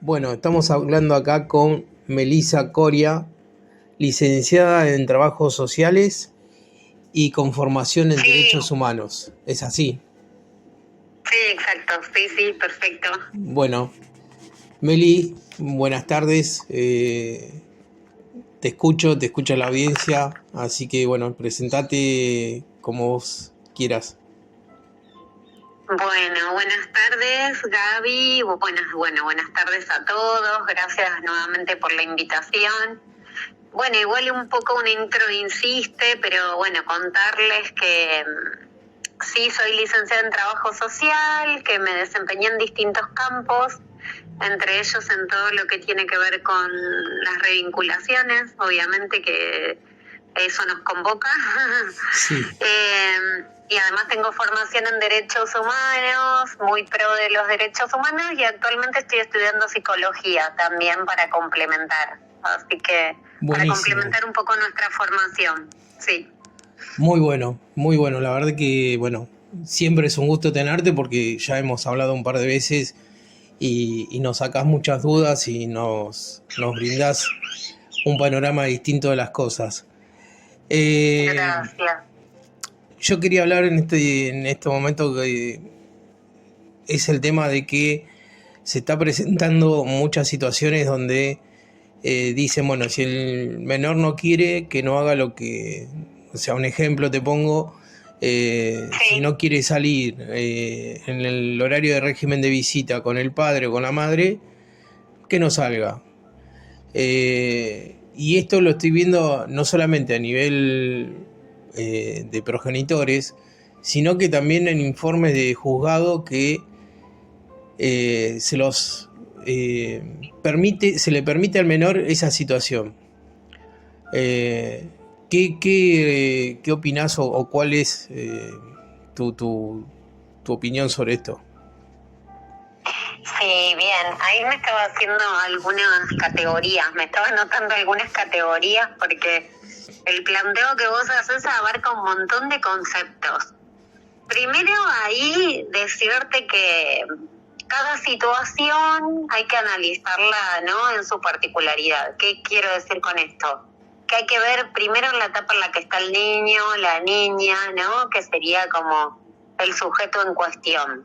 Bueno, estamos hablando acá con Melissa Coria, licenciada en Trabajos Sociales y con formación en Sí, Derechos Humanos. ¿Es así? sí, exacto. Sí, sí, perfecto. Bueno, Meli, buenas tardes. Te escucha la audiencia, así que bueno, presentate como vos quieras. Bueno, buenas tardes, Gaby. Buenas tardes a todos. Gracias nuevamente por la invitación. Bueno, igual un poco un intro insiste, pero bueno, contarles que sí soy licenciada en trabajo social, que me desempeñé en distintos campos, entre ellos en todo lo que tiene que ver con las revinculaciones, obviamente que eso nos convoca. Sí, Y además tengo formación en derechos humanos, muy pro de los derechos humanos, y actualmente estoy estudiando psicología también para complementar. Así que para buenísimo. complementar un poco nuestra formación, sí. Muy bueno. La verdad que, bueno, siempre es un gusto tenerte porque ya hemos hablado un par de veces y nos sacás muchas dudas y nos brindás un panorama distinto de las cosas. Eh, Gracias. yo quería hablar en este momento que es el tema de que se está presentando muchas situaciones donde dicen, bueno, si el menor no quiere, que no haga lo que, o sea, un ejemplo te pongo, si Sí, no quiere salir en el horario de régimen de visita con el padre o con la madre, que no salga. Y esto lo estoy viendo no solamente a nivel de progenitores, sino que también en informes de juzgado que se los se le permite al menor esa situación. Eh, ¿Qué opinás o cuál es tu, tu, tu opinión sobre esto? sí, bien. Ahí me estaba haciendo algunas categorías, me estaba anotando algunas categorías porque el planteo que vos haces abarca un montón de conceptos. Primero ahí decirte que cada situación hay que analizarla, ¿no? En su particularidad. ¿Qué quiero decir con esto? Que hay que ver primero en la etapa en la que está el niño, la niña, ¿no? Que sería como el sujeto en cuestión.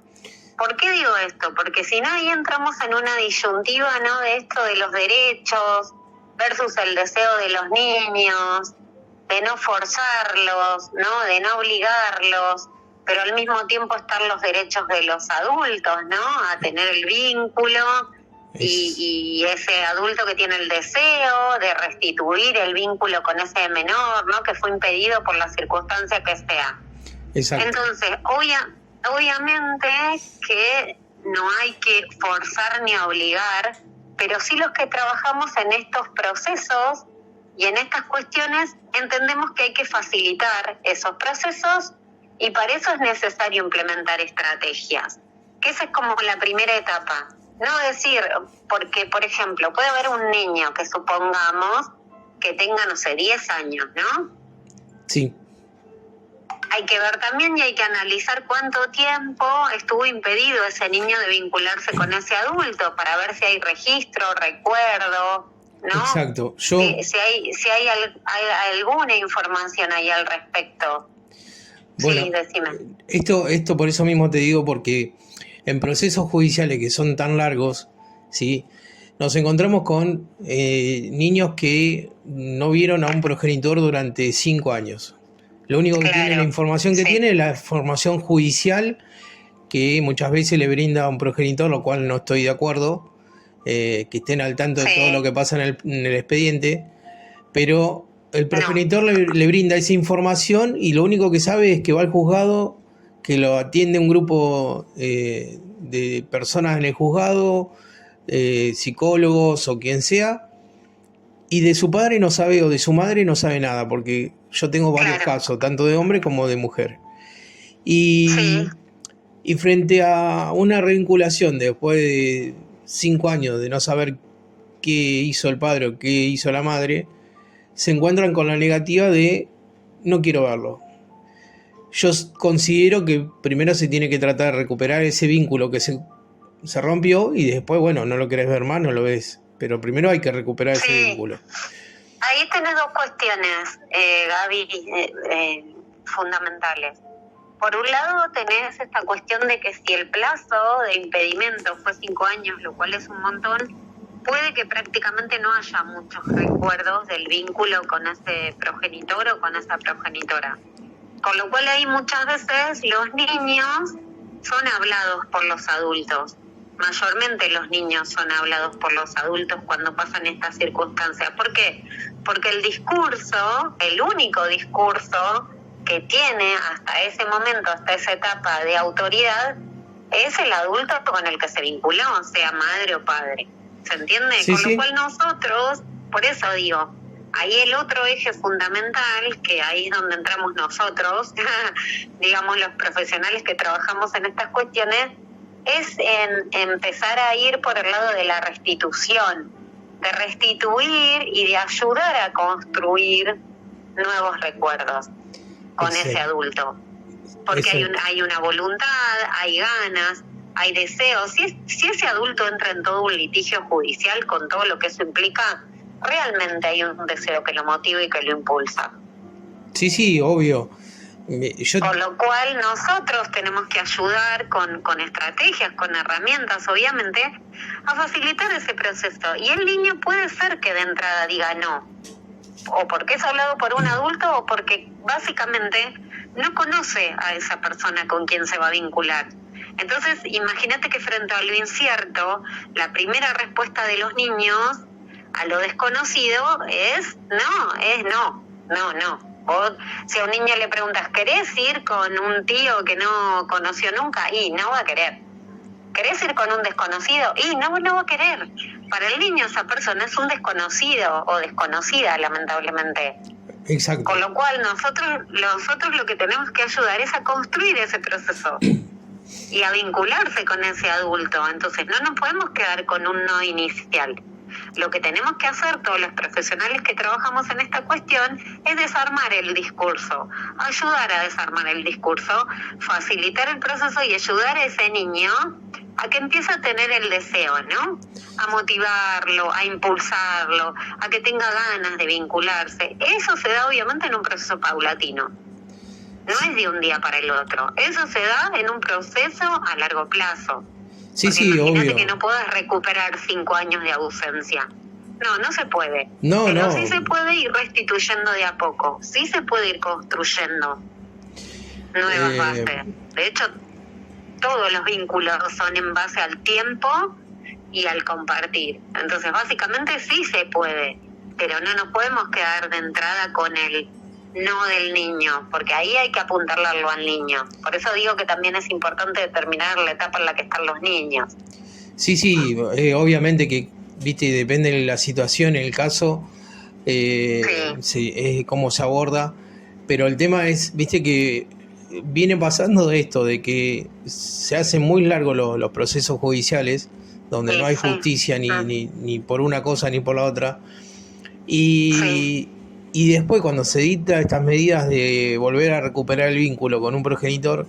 ¿Por qué digo esto? Porque si no ahí entramos en una disyuntiva, ¿no? De esto de los derechos versus el deseo de los niños, de no forzarlos, ¿no? De no obligarlos, pero al mismo tiempo están los derechos de los adultos, ¿no? A tener el vínculo Es y ese adulto que tiene el deseo de restituir el vínculo con ese menor, ¿no? Que fue impedido por la circunstancia que sea. exacto. Entonces, obviamente que no hay que forzar ni obligar, pero sí los que trabajamos en estos procesos y en estas cuestiones entendemos que hay que facilitar esos procesos y para eso es necesario implementar estrategias, que esa es como la primera etapa. No decir, porque por ejemplo, puede haber un niño que supongamos que tenga, no sé, 10 años, ¿no? Sí, Hay que ver también y hay que analizar cuánto tiempo estuvo impedido ese niño de vincularse con ese adulto para ver si hay registro, recuerdo, ¿no? exacto. Si hay alguna información ahí al respecto. Sí, Bueno, decime. esto por eso mismo te digo, porque en procesos judiciales que son tan largos, ¿sí? Nos encontramos con niños que no vieron a un progenitor durante 5 años. Lo único que tiene, la Claro, información que sí. tiene es la información judicial que muchas veces le brinda a un progenitor, lo cual no estoy de acuerdo, que estén al tanto de todo lo Sí, que pasa en el expediente, pero el no, progenitor le brinda esa información y lo único que sabe es que va al juzgado, que lo atiende un grupo de personas en el juzgado, psicólogos o quien sea, y de su padre no sabe o de su madre no sabe nada, porque yo tengo varios claro, casos, tanto de hombre como de mujer. sí, Y, y frente a una revinculación después de 5 años de no saber qué hizo el padre o qué hizo la madre, se encuentran con la negativa de no quiero verlo. Yo considero que primero se tiene que tratar de recuperar ese vínculo que se se rompió y después, bueno, no lo querés ver más, no lo ves. Pero primero hay que recuperar ese vínculo. Ahí tenés dos cuestiones, Gaby, fundamentales. Por un lado tenés esta cuestión de que si el plazo de impedimento fue 5 años, lo cual es un montón, puede que prácticamente no haya muchos recuerdos del vínculo con ese progenitor o con esa progenitora. Con lo cual ahí muchas veces los niños son hablados por los adultos. Mayormente los niños son hablados por los adultos cuando pasan estas circunstancias. ¿Por qué? Porque el discurso, el único discurso que tiene hasta ese momento, hasta esa etapa de autoridad, es el adulto con el que se vinculó, sea madre o padre. ¿Se entiende? Sí, con lo cual nosotros, por eso digo, ahí el otro eje fundamental, que ahí es donde entramos nosotros, digamos los profesionales que trabajamos en estas cuestiones, es en empezar a ir por el lado de la restitución, de restituir y de ayudar a construir nuevos recuerdos con ese adulto. Porque hay una voluntad, hay ganas, hay deseos. Si ese adulto entra en todo un litigio judicial con todo lo que eso implica, realmente hay un deseo que lo motiva y que lo impulsa. Sí, obvio. Con lo cual nosotros tenemos que ayudar con estrategias, con herramientas, obviamente, a facilitar ese proceso. Y el niño puede ser que de entrada diga no, o porque es hablado por un adulto o porque básicamente no conoce a esa persona con quien se va a vincular. Entonces, imagínate que frente a lo incierto, la primera respuesta de los niños a lo desconocido es no. Vos, si a un niño le preguntas, ¿querés ir con un tío que no conoció nunca? Y no va a querer. ¿Querés ir con un desconocido? Y no va a querer. Para el niño esa persona es un desconocido o desconocida, lamentablemente. Exacto. Con lo cual nosotros lo que tenemos que ayudar es a construir ese proceso y a vincularse con ese adulto. Entonces no nos podemos quedar con un no inicial. Lo que tenemos que hacer todos los profesionales que trabajamos en esta cuestión es desarmar el discurso, ayudar a desarmar el discurso, facilitar el proceso y ayudar a ese niño a que empiece a tener el deseo, ¿no? A motivarlo, a impulsarlo, a que tenga ganas de vincularse. Eso se da obviamente en un proceso paulatino. No es de un día para el otro. Eso se da en un proceso a largo plazo. Sí, imagínate obvio. que no puedas recuperar 5 años de ausencia. No se puede. No. Sí se puede ir restituyendo de a poco. Sí se puede ir construyendo nuevas bases. De hecho, todos los vínculos son en base al tiempo y al compartir. Entonces, básicamente sí se puede, pero no nos podemos quedar de entrada con el no del niño, porque ahí hay que apuntarlo al niño. Por eso digo que también es importante determinar la etapa en la que están los niños. Sí, obviamente que, viste, depende de la situación, el caso, cómo se aborda, pero el tema es, viste, que viene pasando de esto, de que se hacen muy largos los procesos judiciales, donde no hay justicia ni por una cosa ni por la otra, y después cuando se dicta estas medidas de volver a recuperar el vínculo con un progenitor,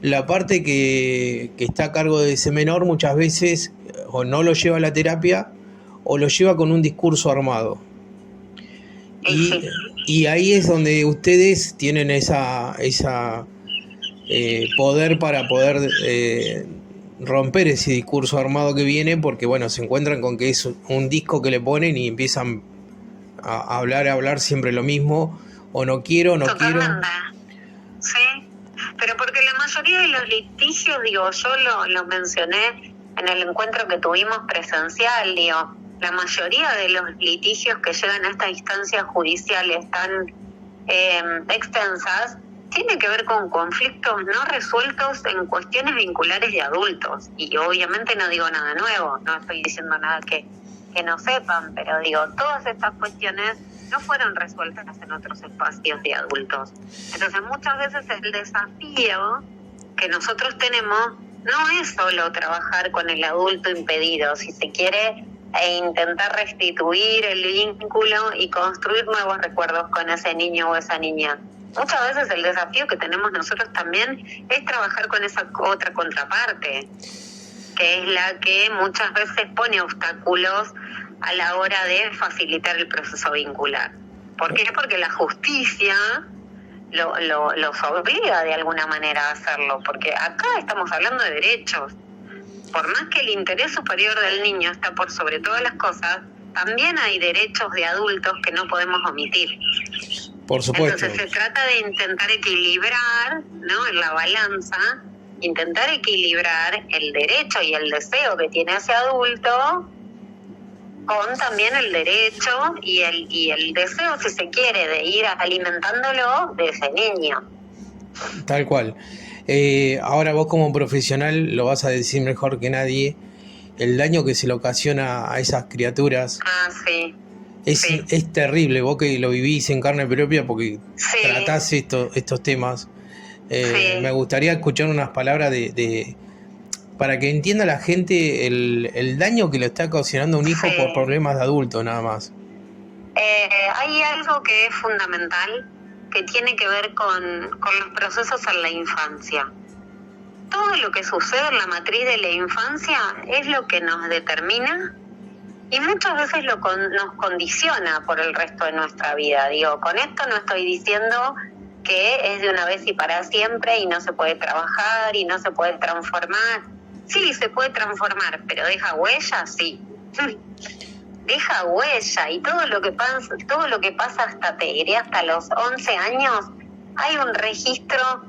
la parte que está a cargo de ese menor muchas veces o no lo lleva a la terapia o lo lleva con un discurso armado. Y ahí es donde ustedes tienen esa poder para poder romper ese discurso armado que viene, porque bueno, se encuentran con que es un disco que le ponen y empiezan a hablar siempre lo mismo, o no quiero. Sí, pero porque la mayoría de los litigios, digo, yo lo mencioné en el encuentro que tuvimos presencial, digo, la mayoría de los litigios que llegan a estas instancias judiciales tan extensas tiene que ver con conflictos no resueltos en cuestiones vinculares de adultos. Y obviamente no digo nada nuevo, no estoy diciendo nada que no sepan, pero digo, todas estas cuestiones no fueron resueltas en otros espacios de adultos. Entonces muchas veces el desafío que nosotros tenemos no es solo trabajar con el adulto impedido, si se quiere, e intentar restituir el vínculo y construir nuevos recuerdos con ese niño o esa niña. Muchas veces el desafío que tenemos nosotros también es trabajar con esa otra contraparte, que es la que muchas veces pone obstáculos a la hora de facilitar el proceso vincular. ¿Por qué? Porque la justicia los obliga de alguna manera a hacerlo, porque acá estamos hablando de derechos. Por más que el interés superior del niño está por sobre todas las cosas, también hay derechos de adultos que no podemos omitir. Por supuesto. Entonces se trata de intentar equilibrar, ¿no?, en la balanza, intentar equilibrar el derecho y el deseo que tiene ese adulto con también el derecho y el deseo, si se quiere, de ir alimentándolo de ese niño. Tal cual. Ahora vos como profesional lo vas a decir mejor que nadie, el daño que se le ocasiona a esas criaturas. Sí. Es terrible, vos que lo vivís en carne propia porque sí. tratás estos temas. Sí. Me gustaría escuchar unas palabras para que entienda la gente el daño que le está ocasionando a un hijo, sí, por problemas de adulto nada más. Hay algo que es fundamental, que tiene que ver con los procesos en la infancia. Todo lo que sucede en la matriz de la infancia es lo que nos determina y muchas veces nos condiciona por el resto de nuestra vida. Digo, con esto no estoy diciendo que es de una vez y para siempre y no se puede trabajar y no se puede transformar. Sí, se puede transformar, pero deja huella, sí. Deja huella, y todo lo que pasa hasta, te diré, hasta los 11 años, hay un registro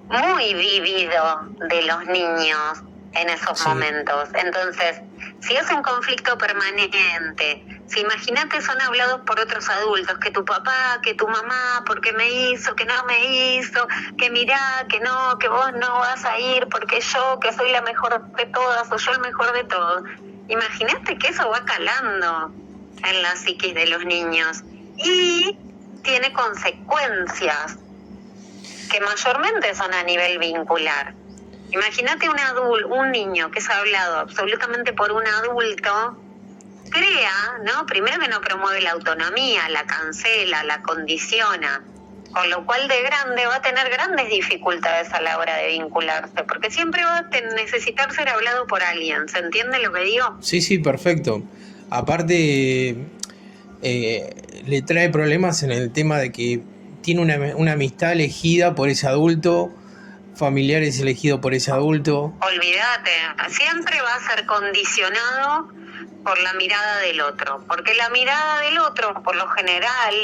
muy vívido de los niños en esos momentos. Entonces, si es un conflicto permanente, si imagínate son hablados por otros adultos, que tu papá, que tu mamá, porque me hizo, que no me hizo, que mirá, que no, que vos no vas a ir porque yo, que soy la mejor de todas o yo el mejor de todos. Imagínate que eso va calando en la psiquis de los niños y tiene consecuencias que mayormente son a nivel vincular. Imagínate un niño que es hablado absolutamente por un adulto, crea, ¿no? Primero que no promueve la autonomía, la cancela, la condiciona, con lo cual de grande va a tener grandes dificultades a la hora de vincularse, porque siempre va a necesitar ser hablado por alguien. ¿Se entiende lo que digo? Sí, perfecto. Aparte, le trae problemas en el tema de que tiene una amistad elegida por ese adulto, familiares elegidos por ese adulto. Olvídate, siempre va a ser condicionado por la mirada del otro, porque la mirada del otro, por lo general,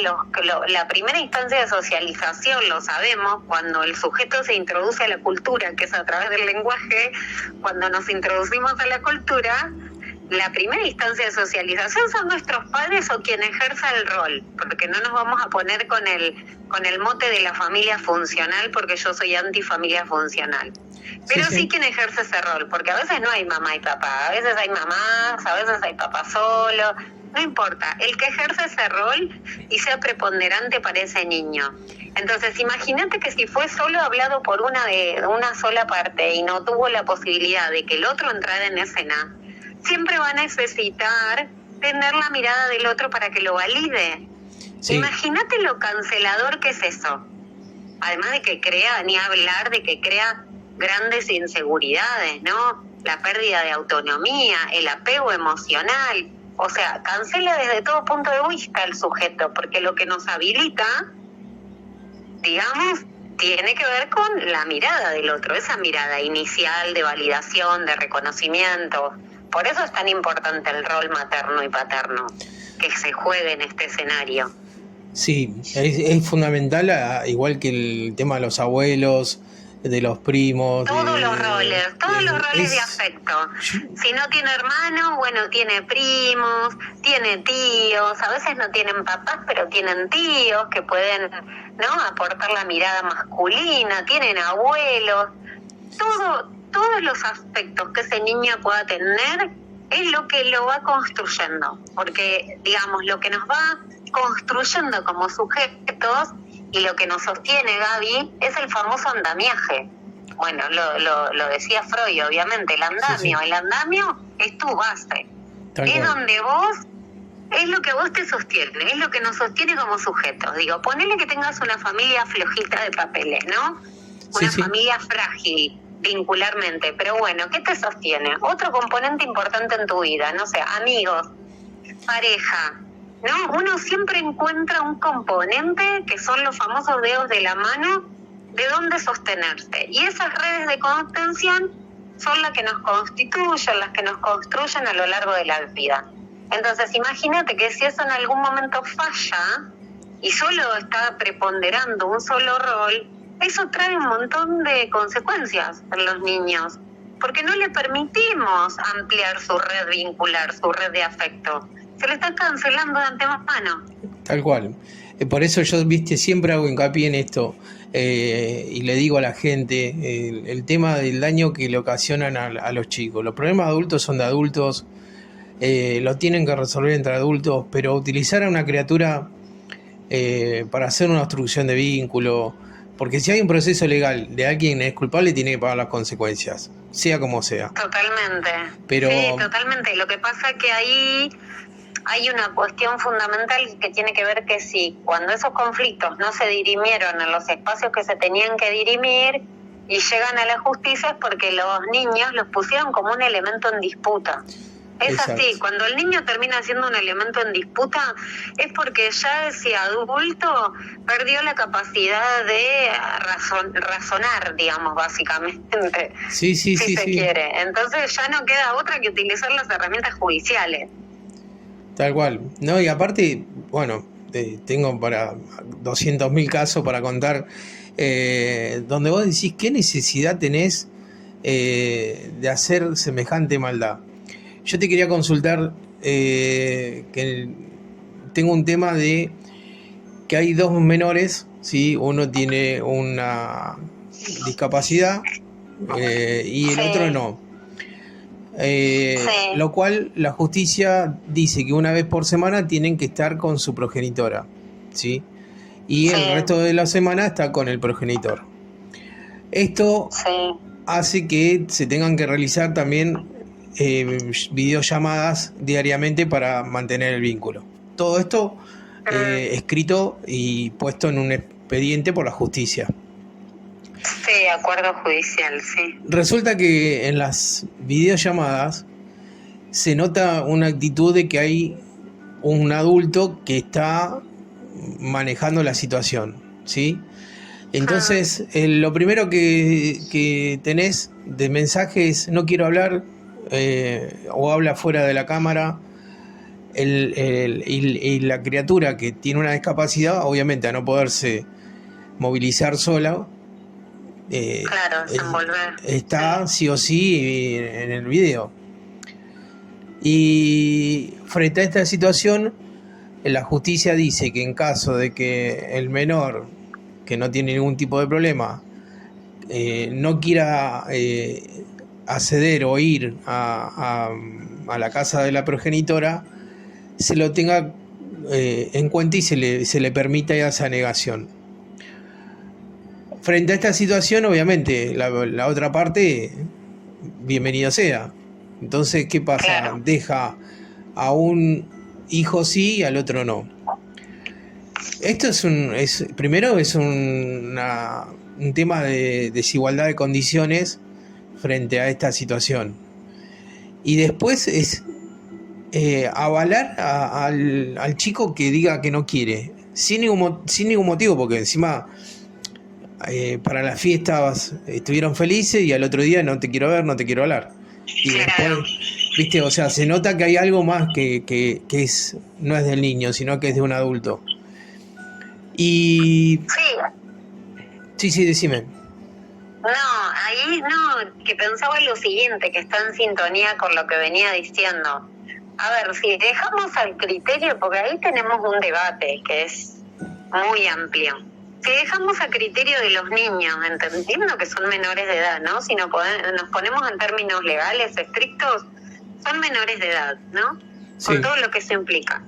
la primera instancia de socialización, lo sabemos, cuando el sujeto se introduce a la cultura, que es a través del lenguaje, cuando nos introducimos a la cultura, la primera instancia de socialización son nuestros padres o quien ejerza el rol, porque no nos vamos a poner con el mote de la familia funcional, porque yo soy antifamilia funcional. Pero sí quien ejerce ese rol, porque a veces no hay mamá y papá, a veces hay mamás, a veces hay papá solo, no importa, el que ejerce ese rol y sea preponderante para ese niño. Entonces imagínate que si fue solo hablado por una sola parte y no tuvo la posibilidad de que el otro entrara en escena, siempre va a necesitar tener la mirada del otro para que lo valide. Sí. Imagínate lo cancelador que es eso. Además de que crea, ni hablar de que crea grandes inseguridades, ¿no? La pérdida de autonomía, el apego emocional. O sea, cancela desde todo punto de vista al sujeto, porque lo que nos habilita, digamos, tiene que ver con la mirada del otro, esa mirada inicial de validación, de reconocimiento. Por eso es tan importante el rol materno y paterno, que se juegue en este escenario. Sí, es fundamental, igual que el tema de los abuelos, de los primos. Todos los roles de afecto. Si no tiene hermanos, bueno, tiene primos, tiene tíos, a veces no tienen papás, pero tienen tíos que pueden, ¿no?, aportar la mirada masculina, tienen abuelos, todos los aspectos que ese niño pueda tener es lo que lo va construyendo, porque, digamos, lo que nos va construyendo como sujetos y lo que nos sostiene, Gaby, es el famoso andamiaje. Bueno, lo decía Freud, obviamente, el andamio. Sí. El andamio es tu base. Es donde vos, es lo que vos te sostiene, es lo que nos sostiene como sujetos. Digo, ponele que tengas una familia flojita de papeles, ¿no? Una familia frágil. vincularmente. Pero bueno, ¿qué te sostiene? Otro componente importante en tu vida, no sé, amigos, pareja, ¿no? Uno siempre encuentra un componente que son los famosos dedos de la mano de dónde sostenerse. Y esas redes de contención son las que nos constituyen, las que nos construyen a lo largo de la vida. Entonces, imagínate que si eso en algún momento falla y solo está preponderando un solo rol, eso trae un montón de consecuencias en los niños, porque no le permitimos ampliar su red vincular, su red de afecto. Se le está cancelando de antemano. Tal cual. Por eso yo, viste, siempre hago hincapié en esto, y le digo a la gente el tema del daño que le ocasionan a los chicos. Los problemas adultos son de adultos, lo tienen que resolver entre adultos, pero utilizar a una criatura para hacer una obstrucción de vínculo, porque si hay un proceso legal de alguien es culpable, tiene que pagar las consecuencias, sea como sea. Totalmente. Pero... Sí, totalmente. Lo que pasa es que ahí hay una cuestión fundamental que tiene que ver que si cuando esos conflictos no se dirimieron en los espacios que se tenían que dirimir y llegan a la justicia es porque los niños los pusieron como un elemento en disputa. Es Exacto. así, cuando el niño termina siendo un elemento en disputa es porque ya ese adulto perdió la capacidad de razonar, digamos, básicamente, Sí, si se quiere. Entonces ya no queda otra que utilizar las herramientas judiciales. Tal cual. No, y aparte, bueno, tengo para 200.000 casos para contar, donde vos decís, ¿qué necesidad tenés de hacer semejante maldad? Yo te quería consultar, que tengo un tema de que hay dos menores, ¿sí? Uno tiene una discapacidad y el otro no. Lo cual la justicia dice que una vez por semana tienen que estar con su progenitora, ¿sí? Y el resto de la semana está con el progenitor. Esto hace que se tengan que realizar también videollamadas diariamente para mantener el vínculo. Todo esto escrito y puesto en un expediente por la justicia. Sí, acuerdo judicial, sí. Resulta que en las videollamadas se nota una actitud de que hay un adulto que está manejando la situación, ¿sí? Entonces, lo primero que tenés de mensaje es no quiero hablar, o habla fuera de la cámara. Y la criatura que tiene una discapacidad, obviamente a no poderse movilizar sola, claro, desenvolver. Está sí o sí en el video. Y frente a esta situación, la justicia dice que en caso de que el menor, que no tiene ningún tipo de problema, no quiera acceder o ir a la casa de la progenitora, se lo tenga en cuenta y se le permita esa negación. Frente a esta situación, obviamente, la otra parte, bienvenido sea. Entonces, ¿qué pasa? Claro. Deja a un hijo sí y al otro no. Esto primero es un tema de desigualdad de condiciones frente a esta situación. Y después es avalar al chico que diga que no quiere, sin ningún motivo, porque encima para las fiestas estuvieron felices y al otro día no te quiero ver, no te quiero hablar. Y después, viste, o sea, se nota que hay algo más que no es del niño, sino que es de un adulto. Y... Sí, decime. No, ahí no, que pensaba lo siguiente, que está en sintonía con lo que venía diciendo. A ver, si dejamos al criterio, porque ahí tenemos un debate que es muy amplio. Si dejamos a criterio de los niños, entendiendo que son menores de edad, ¿no? Si nos ponemos en términos legales estrictos, son menores de edad, ¿no? Sí. Con todo lo que eso implica.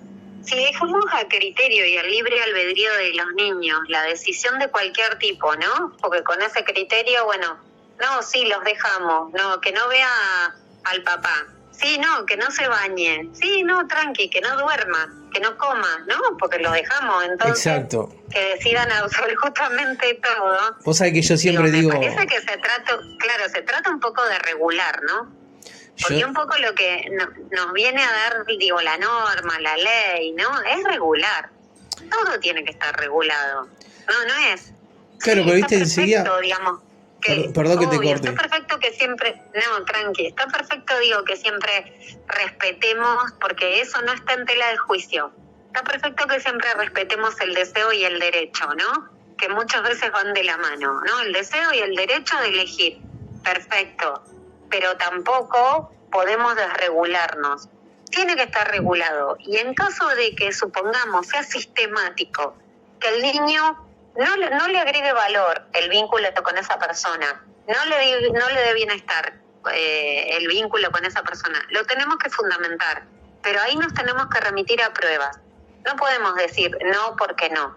Si dejamos a criterio y al libre albedrío de los niños la decisión de cualquier tipo, ¿no? Porque con ese criterio, bueno, no, sí, los dejamos, no, que no vea al papá. Sí, no, que no se bañe. Sí, no, tranqui, que no duerma, que no coma, ¿no? Porque lo dejamos, entonces, Exacto. que decidan absolutamente todo. Vos sabés que yo siempre me digo, parece que se trata un poco de regular, ¿no? yo, Porque un poco lo que nos viene a dar, digo, la norma, la ley, ¿no? Es regular. Todo tiene que estar regulado. No es. claro, Sí, pero está viste enseguida, perfecto, digamos. Que, perdón que te obvio, está corte. perfecto que siempre, no, tranqui, está perfecto, digo, que siempre respetemos, porque eso no está en tela de juicio. Está perfecto que siempre respetemos el deseo y el derecho, ¿no? Que muchas veces van de la mano, ¿no? El deseo y el derecho de elegir. Perfecto. Pero tampoco podemos desregularnos. Tiene que estar regulado. Y en caso de que, supongamos, sea sistemático, que el niño no le agregue valor el vínculo con esa persona, no le dé bienestar el vínculo con esa persona, lo tenemos que fundamentar, pero ahí nos tenemos que remitir a pruebas. No podemos decir no porque no.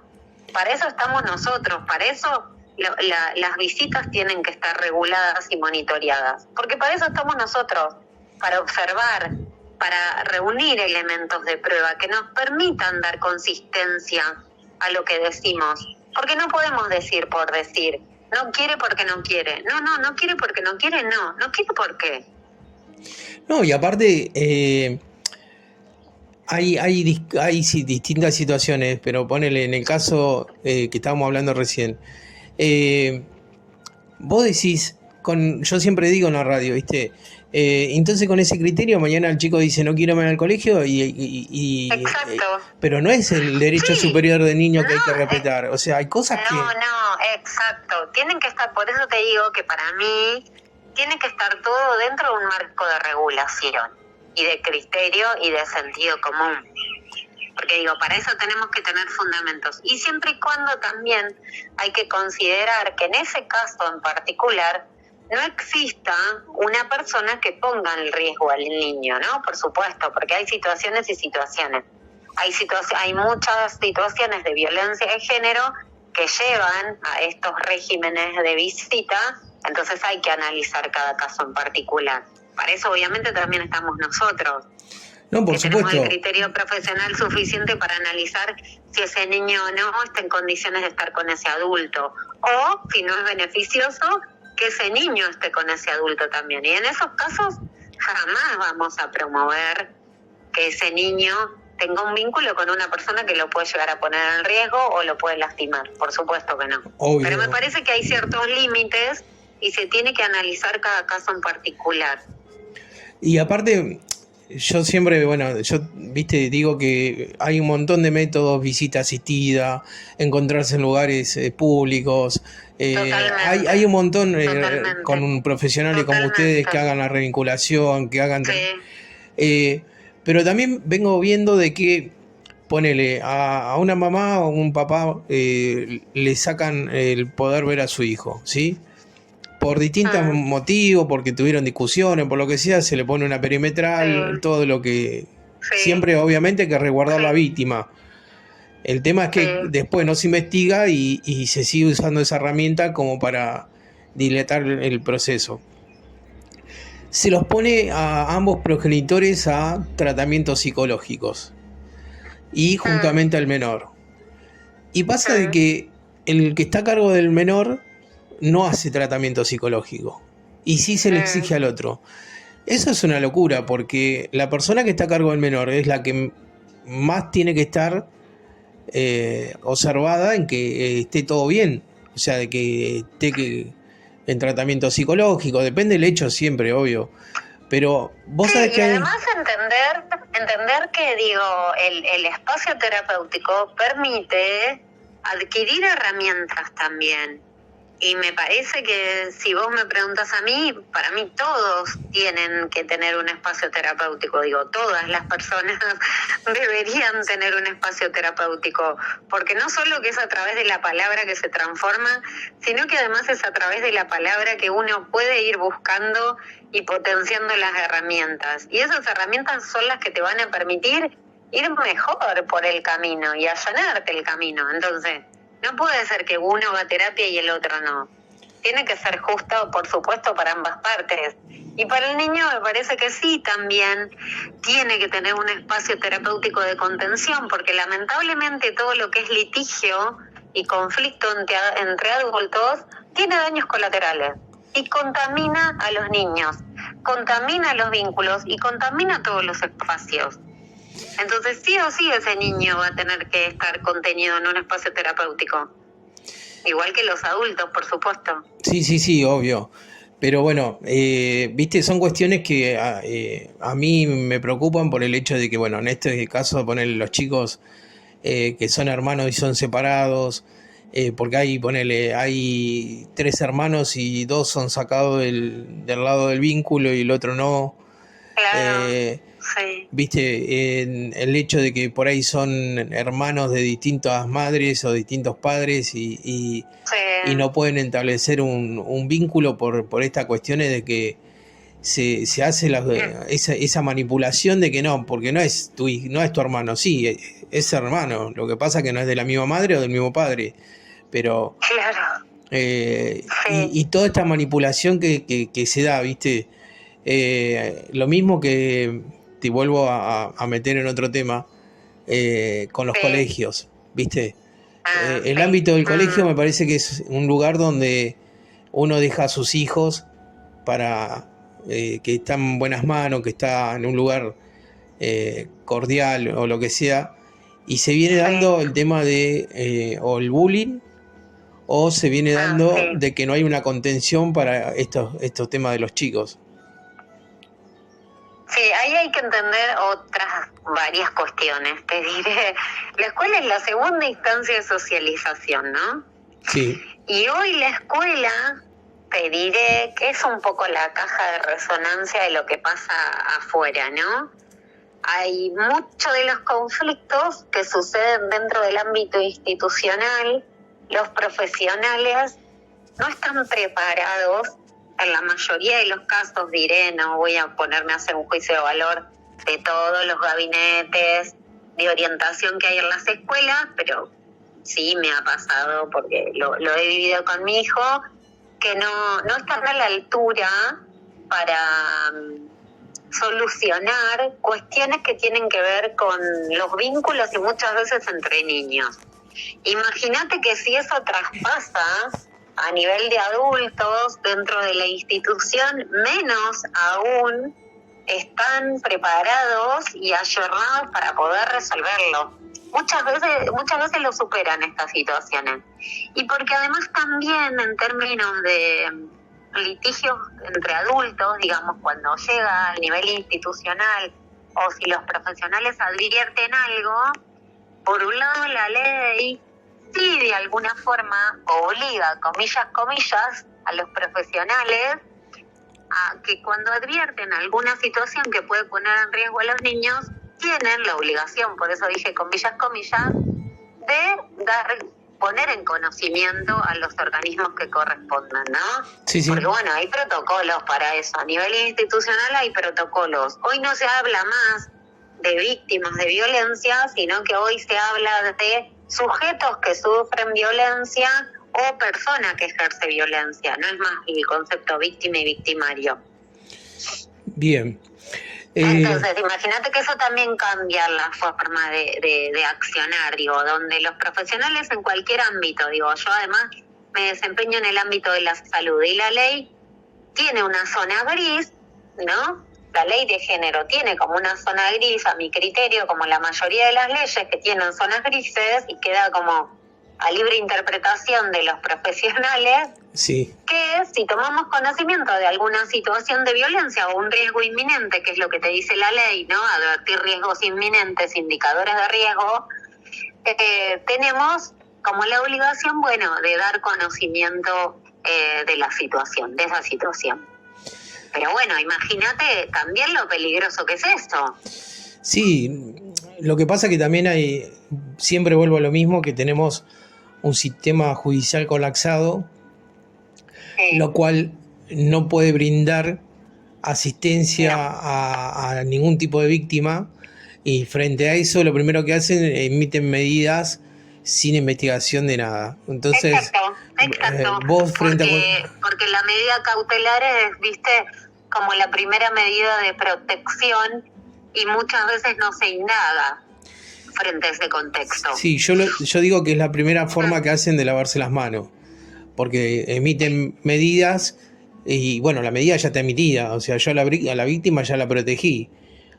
Para eso estamos nosotros, para eso las visitas tienen que estar reguladas y monitoreadas, porque para eso estamos nosotros, para observar, para reunir elementos de prueba que nos permitan dar consistencia a lo que decimos. Porque no podemos decir por decir, no quiere porque no quiere. No quiere porque no quiere, no quiere por qué. No, y aparte, hay distintas situaciones, pero ponele en el caso que estábamos hablando recién. Vos decís, yo siempre digo en la radio, ¿viste? Entonces con ese criterio mañana el chico dice no quiero ir al colegio Exacto. pero no es el derecho superior del niño que hay que respetar. O sea, hay cosas que... Exacto. Tienen que estar, por eso te digo que para mí tiene que estar todo dentro de un marco de regulación y de criterio y de sentido común. Porque digo, para eso tenemos que tener fundamentos. Y siempre y cuando también hay que considerar que en ese caso en particular no exista una persona que ponga en riesgo al niño, ¿no? Por supuesto, porque hay situaciones y situaciones. Hay muchas situaciones de violencia de género que llevan a estos regímenes de visita, entonces hay que analizar cada caso en particular. Para eso obviamente también estamos nosotros. No, por que supuesto. Tenemos el criterio profesional suficiente para analizar si ese niño o no está en condiciones de estar con ese adulto. O, si no es beneficioso, que ese niño esté con ese adulto también. Y en esos casos jamás vamos a promover que ese niño tenga un vínculo con una persona que lo puede llegar a poner en riesgo o lo puede lastimar. Por supuesto que no. Obvio. Pero me parece que hay ciertos límites y se tiene que analizar cada caso en particular. Y aparte, yo siempre, viste, digo que hay un montón de métodos, visita asistida, encontrarse en lugares públicos. Hay un montón con profesionales como ustedes que hagan la revinculación, que hagan... Sí. Pero también vengo viendo de que, ponele, a una mamá o un papá le sacan el poder ver a su hijo, ¿sí? Por distintos motivos, porque tuvieron discusiones, por lo que sea, se le pone una perimetral, todo lo que... Siempre, obviamente, hay que resguardar la víctima. El tema es que después no se investiga y se sigue usando esa herramienta como para dilatar el proceso. Se los pone a ambos progenitores a tratamientos psicológicos y juntamente al menor. Y pasa de que el que está a cargo del menor no hace tratamiento psicológico y sí se le exige al otro. Eso es una locura porque la persona que está a cargo del menor es la que más tiene que estar observada en que esté todo bien, o sea, de que esté en tratamiento psicológico, depende del hecho siempre, obvio, pero vos sabés que... Y además entender que, digo, el espacio terapéutico permite adquirir herramientas también. Y me parece que si vos me preguntas a mí, para mí todos tienen que tener un espacio terapéutico. Digo, todas las personas deberían tener un espacio terapéutico, porque no solo que es a través de la palabra que se transforma, sino que además es a través de la palabra que uno puede ir buscando y potenciando las herramientas. Y esas herramientas son las que te van a permitir ir mejor por el camino y allanarte el camino. Entonces, no puede ser que uno haga terapia y el otro no. tiene que ser justo, por supuesto, para ambas partes. Y para el niño me parece que sí, también tiene que tener un espacio terapéutico de contención, porque lamentablemente todo lo que es litigio y conflicto entre adultos tiene daños colaterales y contamina a los niños, contamina los vínculos y contamina todos los espacios. Entonces sí o sí ese niño va a tener que estar contenido en un espacio terapéutico. Igual que los adultos, por supuesto. Sí, obvio. Pero bueno, viste, son cuestiones que a mí me preocupan por el hecho de que, bueno, en este caso poner los chicos que son hermanos y son separados, porque hay 3 hermanos y 2 son sacados del lado del vínculo y el otro no. Claro, Eh, sí. Viste, el hecho de que por ahí son hermanos de distintas madres o distintos padres y Sí. no pueden establecer un vínculo por estas cuestiones de que se hace esa manipulación de que no, porque no es tu hermano, sí, es hermano, lo que pasa que no es de la misma madre o del mismo padre, pero Claro. Sí. y toda esta manipulación que se da, viste, lo mismo que te vuelvo a meter en otro tema, con los Sí. colegios, viste. El Sí. ámbito del colegio me parece que es un lugar donde uno deja a sus hijos para que están en buenas manos, que está en un lugar cordial o lo que sea, y se viene dando el tema de o el bullying o se viene dando de que no hay una contención para estos temas de los chicos. Sí, ahí hay que entender otras varias cuestiones. Te diré, la escuela es la segunda instancia de socialización, ¿no? Sí. Y hoy la escuela, te diré que es un poco la caja de resonancia de lo que pasa afuera, ¿no? Hay muchos de los conflictos que suceden dentro del ámbito institucional. Los profesionales no están preparados, en la mayoría de los casos, diré, no voy a ponerme a hacer un juicio de valor de todos los gabinetes de orientación que hay en las escuelas, pero sí me ha pasado porque lo he vivido con mi hijo, que no están a la altura para solucionar cuestiones que tienen que ver con los vínculos y muchas veces entre niños. Imagínate que si eso traspasa a nivel de adultos dentro de la institución, menos aún están preparados y ayornados para poder resolverlo. Muchas veces lo superan estas situaciones. Y porque además también en términos de litigios entre adultos, digamos, cuando llega al nivel institucional o si los profesionales advierten algo, por un lado la ley sí de alguna forma obliga, comillas, a los profesionales a que cuando advierten alguna situación que puede poner en riesgo a los niños, tienen la obligación, por eso dije comillas, de poner en conocimiento a los organismos que correspondan, ¿no? Sí. Porque bueno, hay protocolos para eso, a nivel institucional hay protocolos. Hoy no se habla más de víctimas de violencia, sino que hoy se habla de sujetos que sufren violencia o persona que ejerce violencia, no es más el concepto víctima y victimario. Bien. Entonces, imagínate que eso también cambia la forma de accionar, digo, donde los profesionales en cualquier ámbito, digo, yo además me desempeño en el ámbito de la salud y la ley tiene una zona gris, ¿no? La ley de género tiene como una zona gris, a mi criterio, como la mayoría de las leyes que tienen zonas grises y queda como a libre interpretación de los profesionales. Sí. Que si tomamos conocimiento de alguna situación de violencia o un riesgo inminente, que es lo que te dice la ley, ¿no? Advertir riesgos inminentes, indicadores de riesgo, tenemos como la obligación, bueno, de dar conocimiento de la situación, de esa situación. Pero bueno, imagínate también lo peligroso que es esto. Sí, lo que pasa que también siempre vuelvo a lo mismo, que tenemos un sistema judicial colapsado, sí, lo cual no puede brindar asistencia a ningún tipo de víctima, y frente a eso lo primero que hacen, emiten medidas sin investigación de nada. Entonces, Exacto, vos frente a... porque la medida cautelar es, viste, como la primera medida de protección y muchas veces no se indaga frente a ese contexto. Sí, yo digo que es la primera forma que hacen de lavarse las manos, porque emiten medidas y bueno, la medida ya está emitida, o sea, yo a la víctima ya la protegí.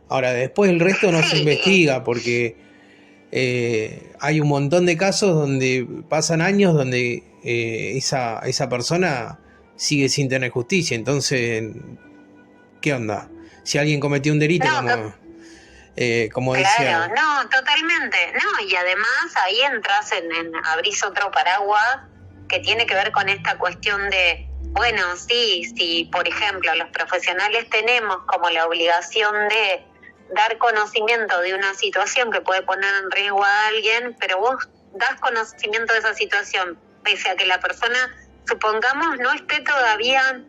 Ahora, después el resto no se Sí, investiga porque hay un montón de casos donde pasan años donde esa persona sigue sin tener justicia. Entonces, ¿qué onda? Si alguien cometió un delito, no, como claro, decía... no, totalmente. No, y además ahí entras abrís otro paraguas que tiene que ver con esta cuestión de, bueno, sí, si por ejemplo los profesionales tenemos como la obligación de dar conocimiento de una situación que puede poner en riesgo a alguien, pero vos das conocimiento de esa situación, pese a que la persona, supongamos, no esté todavía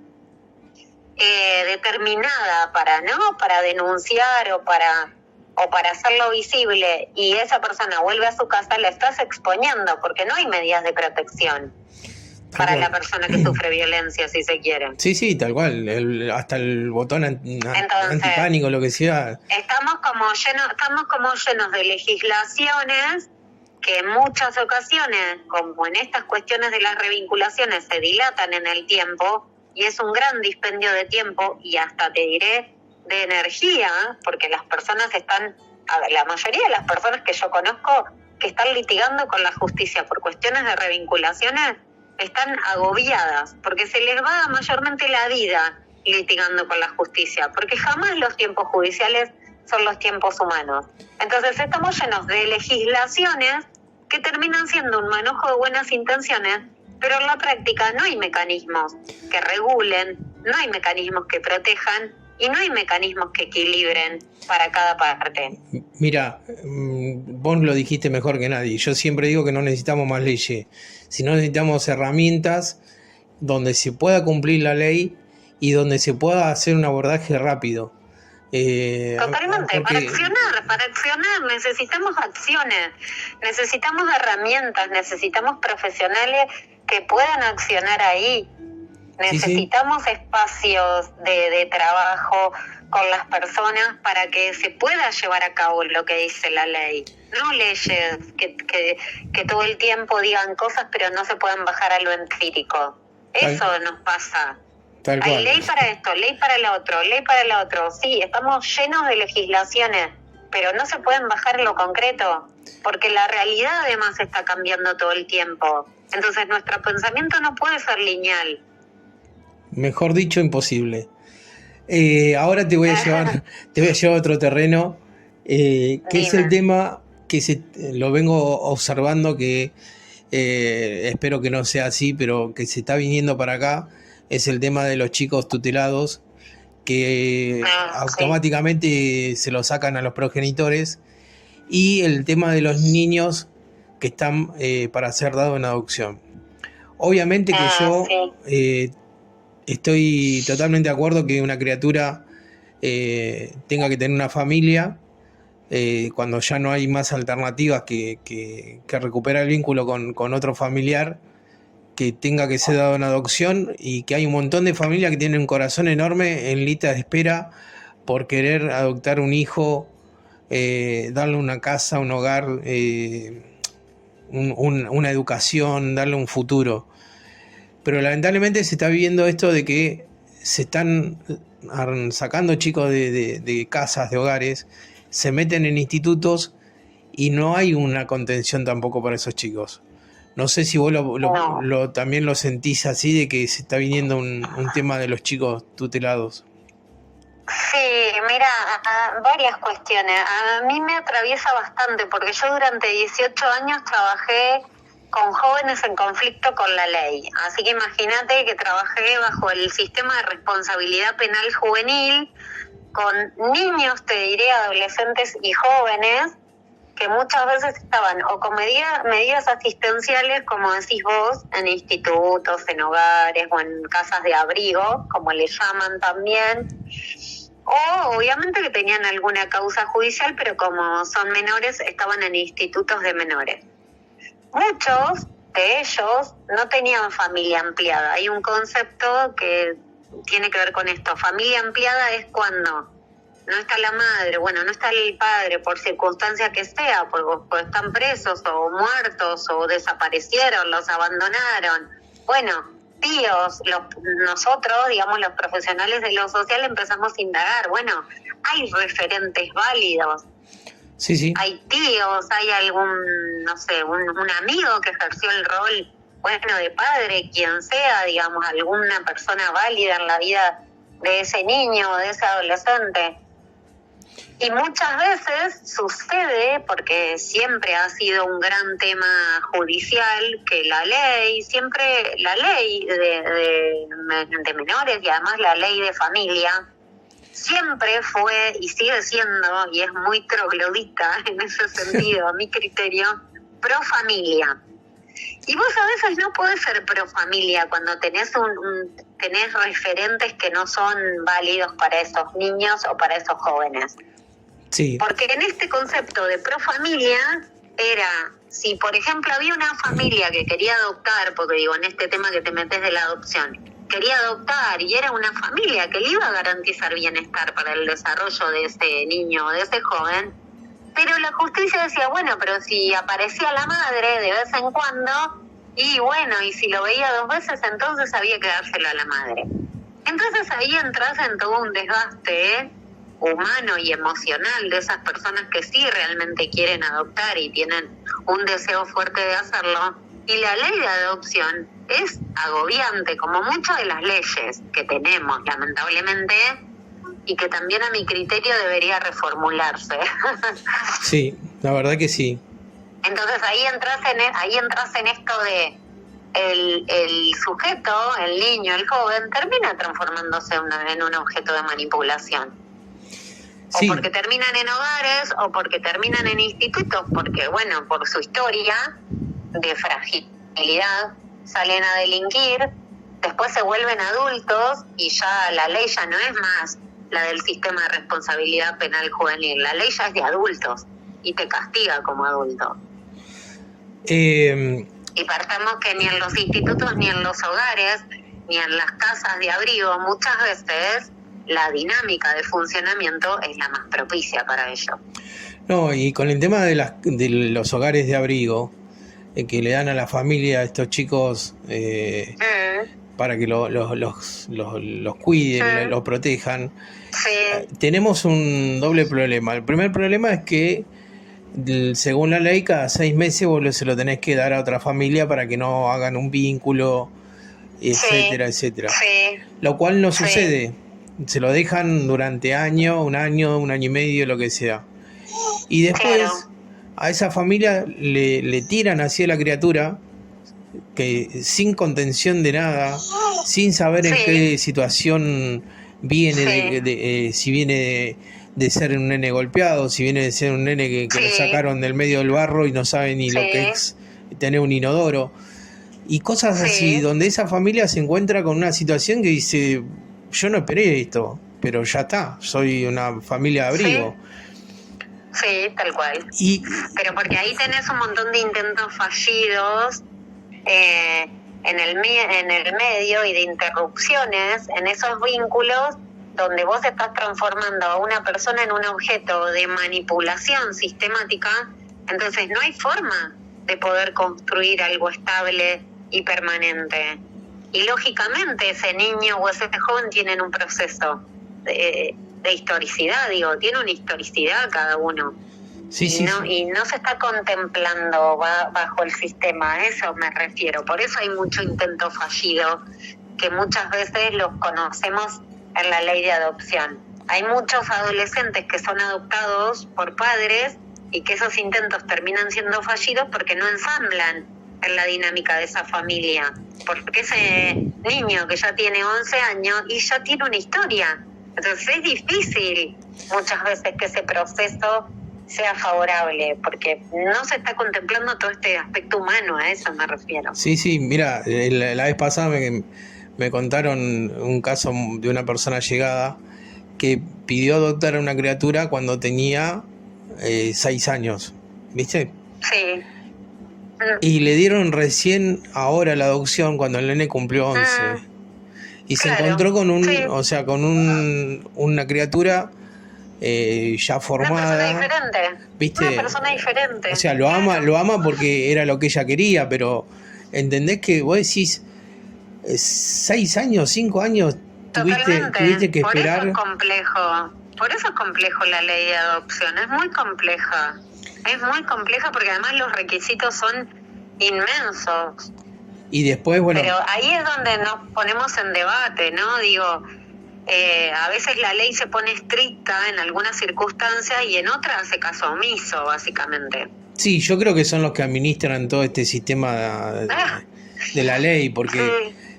determinada para denunciar o para hacerlo visible, y esa persona vuelve a su casa, la estás exponiendo porque no hay medidas de protección para la persona que sufre violencia, si se quiere. Sí, tal cual, hasta el botón antipánico, lo que sea. Estamos como llenos de legislaciones que en muchas ocasiones, como en estas cuestiones de las revinculaciones, se dilatan en el tiempo, y es un gran dispendio de tiempo y hasta te diré de energía, porque las personas la mayoría de las personas que yo conozco que están litigando con la justicia por cuestiones de revinculaciones están agobiadas, porque se les va mayormente la vida litigando con la justicia, porque jamás los tiempos judiciales son los tiempos humanos. Entonces estamos llenos de legislaciones que terminan siendo un manojo de buenas intenciones, pero en la práctica no hay mecanismos que regulen, no hay mecanismos que protejan y no hay mecanismos que equilibren para cada parte. Mira, vos lo dijiste mejor que nadie. Yo siempre digo que no necesitamos más leyes, sino necesitamos herramientas donde se pueda cumplir la ley y donde se pueda hacer un abordaje rápido. Totalmente, porque... para accionar necesitamos acciones, necesitamos herramientas, necesitamos profesionales que puedan accionar ahí. Necesitamos espacios de trabajo con las personas para que se pueda llevar a cabo lo que dice la ley. No leyes que todo el tiempo digan cosas pero no se puedan bajar a lo empírico. Eso nos pasa. Hay ley para esto, ley para lo otro, ley para lo otro. Sí, estamos llenos de legislaciones, pero no se pueden bajar a lo concreto, porque la realidad además está cambiando todo el tiempo. Entonces nuestro pensamiento no puede ser lineal. Mejor dicho, imposible. Ahora te voy a llevar a otro terreno, que es el tema que lo vengo observando, que espero que no sea así, pero que se está viniendo para acá, es el tema de los chicos tutelados, que automáticamente se lo sacan a los progenitores, y el tema de los niños que están para ser dados en adopción. Obviamente que yo... estoy totalmente de acuerdo que una criatura tenga que tener una familia cuando ya no hay más alternativas que recuperar el vínculo con otro familiar, que tenga que ser dado en adopción, y que hay un montón de familias que tienen un corazón enorme en lista de espera por querer adoptar un hijo, darle una casa, un hogar, una educación, darle un futuro. Pero lamentablemente se está viviendo esto de que se están sacando chicos de casas, de hogares, se meten en institutos y no hay una contención tampoco para esos chicos. No sé si vos también lo sentís así, de que se está viniendo un tema de los chicos tutelados. Sí, mira, varias cuestiones. A mí me atraviesa bastante porque yo durante 18 años trabajé con jóvenes en conflicto con la ley. Así que imagínate que trabajé bajo el sistema de responsabilidad penal juvenil con niños, te diré, adolescentes y jóvenes que muchas veces estaban o con medidas asistenciales, como decís vos, en institutos, en hogares o en casas de abrigo, como le llaman también, o obviamente que tenían alguna causa judicial, pero como son menores, estaban en institutos de menores. Muchos ellos no tenían familia ampliada. Hay un concepto que tiene que ver con esto. Familia ampliada es cuando no está la madre, bueno, no está el padre por circunstancia que sea, porque están presos o muertos o desaparecieron, los abandonaron. Bueno, tíos, nosotros, digamos, los profesionales de lo social empezamos a indagar. Bueno, hay referentes válidos. Sí, sí. Hay tíos, hay algún, no sé, un amigo que ejerció el rol, bueno, de padre, quien sea, digamos, alguna persona válida en la vida de ese niño o de ese adolescente. Y muchas veces sucede, porque siempre ha sido un gran tema judicial, que la ley de menores y además la ley de familia, siempre fue y sigue siendo, y es muy troglodita en ese sentido, a mi criterio, pro familia. Y vos a veces no podés ser pro familia cuando tenés tenés referentes que no son válidos para esos niños o para esos jóvenes. Sí. Porque en este concepto de pro familia era, si por ejemplo había una familia que quería adoptar, porque digo, en este tema que te metes de la adopción, quería adoptar y era una familia que le iba a garantizar bienestar para el desarrollo de ese niño o de ese joven, pero la justicia decía, bueno, pero si aparecía la madre de vez en cuando, y bueno, y si lo veía 2 veces, entonces había que dárselo a la madre. Entonces ahí entras en todo un desgaste humano y emocional de esas personas que sí realmente quieren adoptar y tienen un deseo fuerte de hacerlo. Y la ley de adopción es agobiante, como muchas de las leyes que tenemos, lamentablemente, y que también a mi criterio debería reformularse. Sí, la verdad que sí. Entonces ahí entras en esto de el sujeto, el niño, el joven, termina transformándose en un objeto de manipulación. O Sí. porque terminan en hogares, o porque terminan en institutos, porque, bueno, por su historia de fragilidad, salen a delinquir, después se vuelven adultos y ya la ley ya no es más la del sistema de responsabilidad penal juvenil, la ley ya es de adultos y te castiga como adulto. Y partamos que ni en los institutos, ni en los hogares, ni en las casas de abrigo, muchas veces la dinámica de funcionamiento es la más propicia para ello. No, y con el tema de los hogares de abrigo, que le dan a la familia a estos chicos para que los cuiden, los protejan, tenemos un doble problema. El primer problema es que, según la ley, cada 6 meses vos se lo tenés que dar a otra familia para que no hagan un vínculo, etcétera, etcétera. Lo cual no sucede. Se lo dejan durante un año y medio, lo que sea. Y después a esa familia le tiran así a la criatura, que sin contención de nada, sin saber en qué situación viene, si viene de ser un nene golpeado, si viene de ser un nene que lo sacaron del medio del barro y no sabe ni lo que es tener un inodoro. Y cosas así, donde esa familia se encuentra con una situación que dice, yo no esperé esto, pero ya está, soy una familia de abrigo. Sí, tal cual. Pero porque ahí tenés un montón de intentos fallidos en el medio y de interrupciones en esos vínculos donde vos estás transformando a una persona en un objeto de manipulación sistemática, entonces no hay forma de poder construir algo estable y permanente. Y lógicamente ese niño o ese joven tienen un proceso de historicidad, tiene una historicidad cada uno. Y no se está contemplando bajo el sistema, a eso me refiero. Por eso hay mucho intento fallido, que muchas veces los conocemos en la ley de adopción. Hay muchos adolescentes que son adoptados por padres y que esos intentos terminan siendo fallidos porque no ensamblan en la dinámica de esa familia. Porque ese niño que ya tiene 11 años y ya tiene una historia. Entonces es difícil muchas veces que ese proceso sea favorable, porque no se está contemplando todo este aspecto humano, a eso me refiero. Sí, mira, la vez pasada me contaron un caso de una persona llegada que pidió adoptar a una criatura cuando tenía 6 años, ¿viste? Sí. y le dieron recién ahora la adopción cuando el nene cumplió 11. Y se Claro, encontró con sí. una criatura ya Una persona formada, diferente. ¿viste? Una persona diferente. O sea, Claro. lo ama porque era lo que ella quería, pero ¿entendés que vos decís 6 años, 5 años Totalmente. tuviste que Por eso es esperar? complejo. Por eso es complejo la ley de adopción. Es muy compleja. Es muy compleja porque además los requisitos son inmensos. Y después, bueno, Pero ahí es donde nos ponemos en debate, ¿no? Digo, a veces la ley se pone estricta en algunas circunstancias y en otras hace caso omiso, básicamente. sí, yo creo que son los que administran todo este sistema de la ley, porque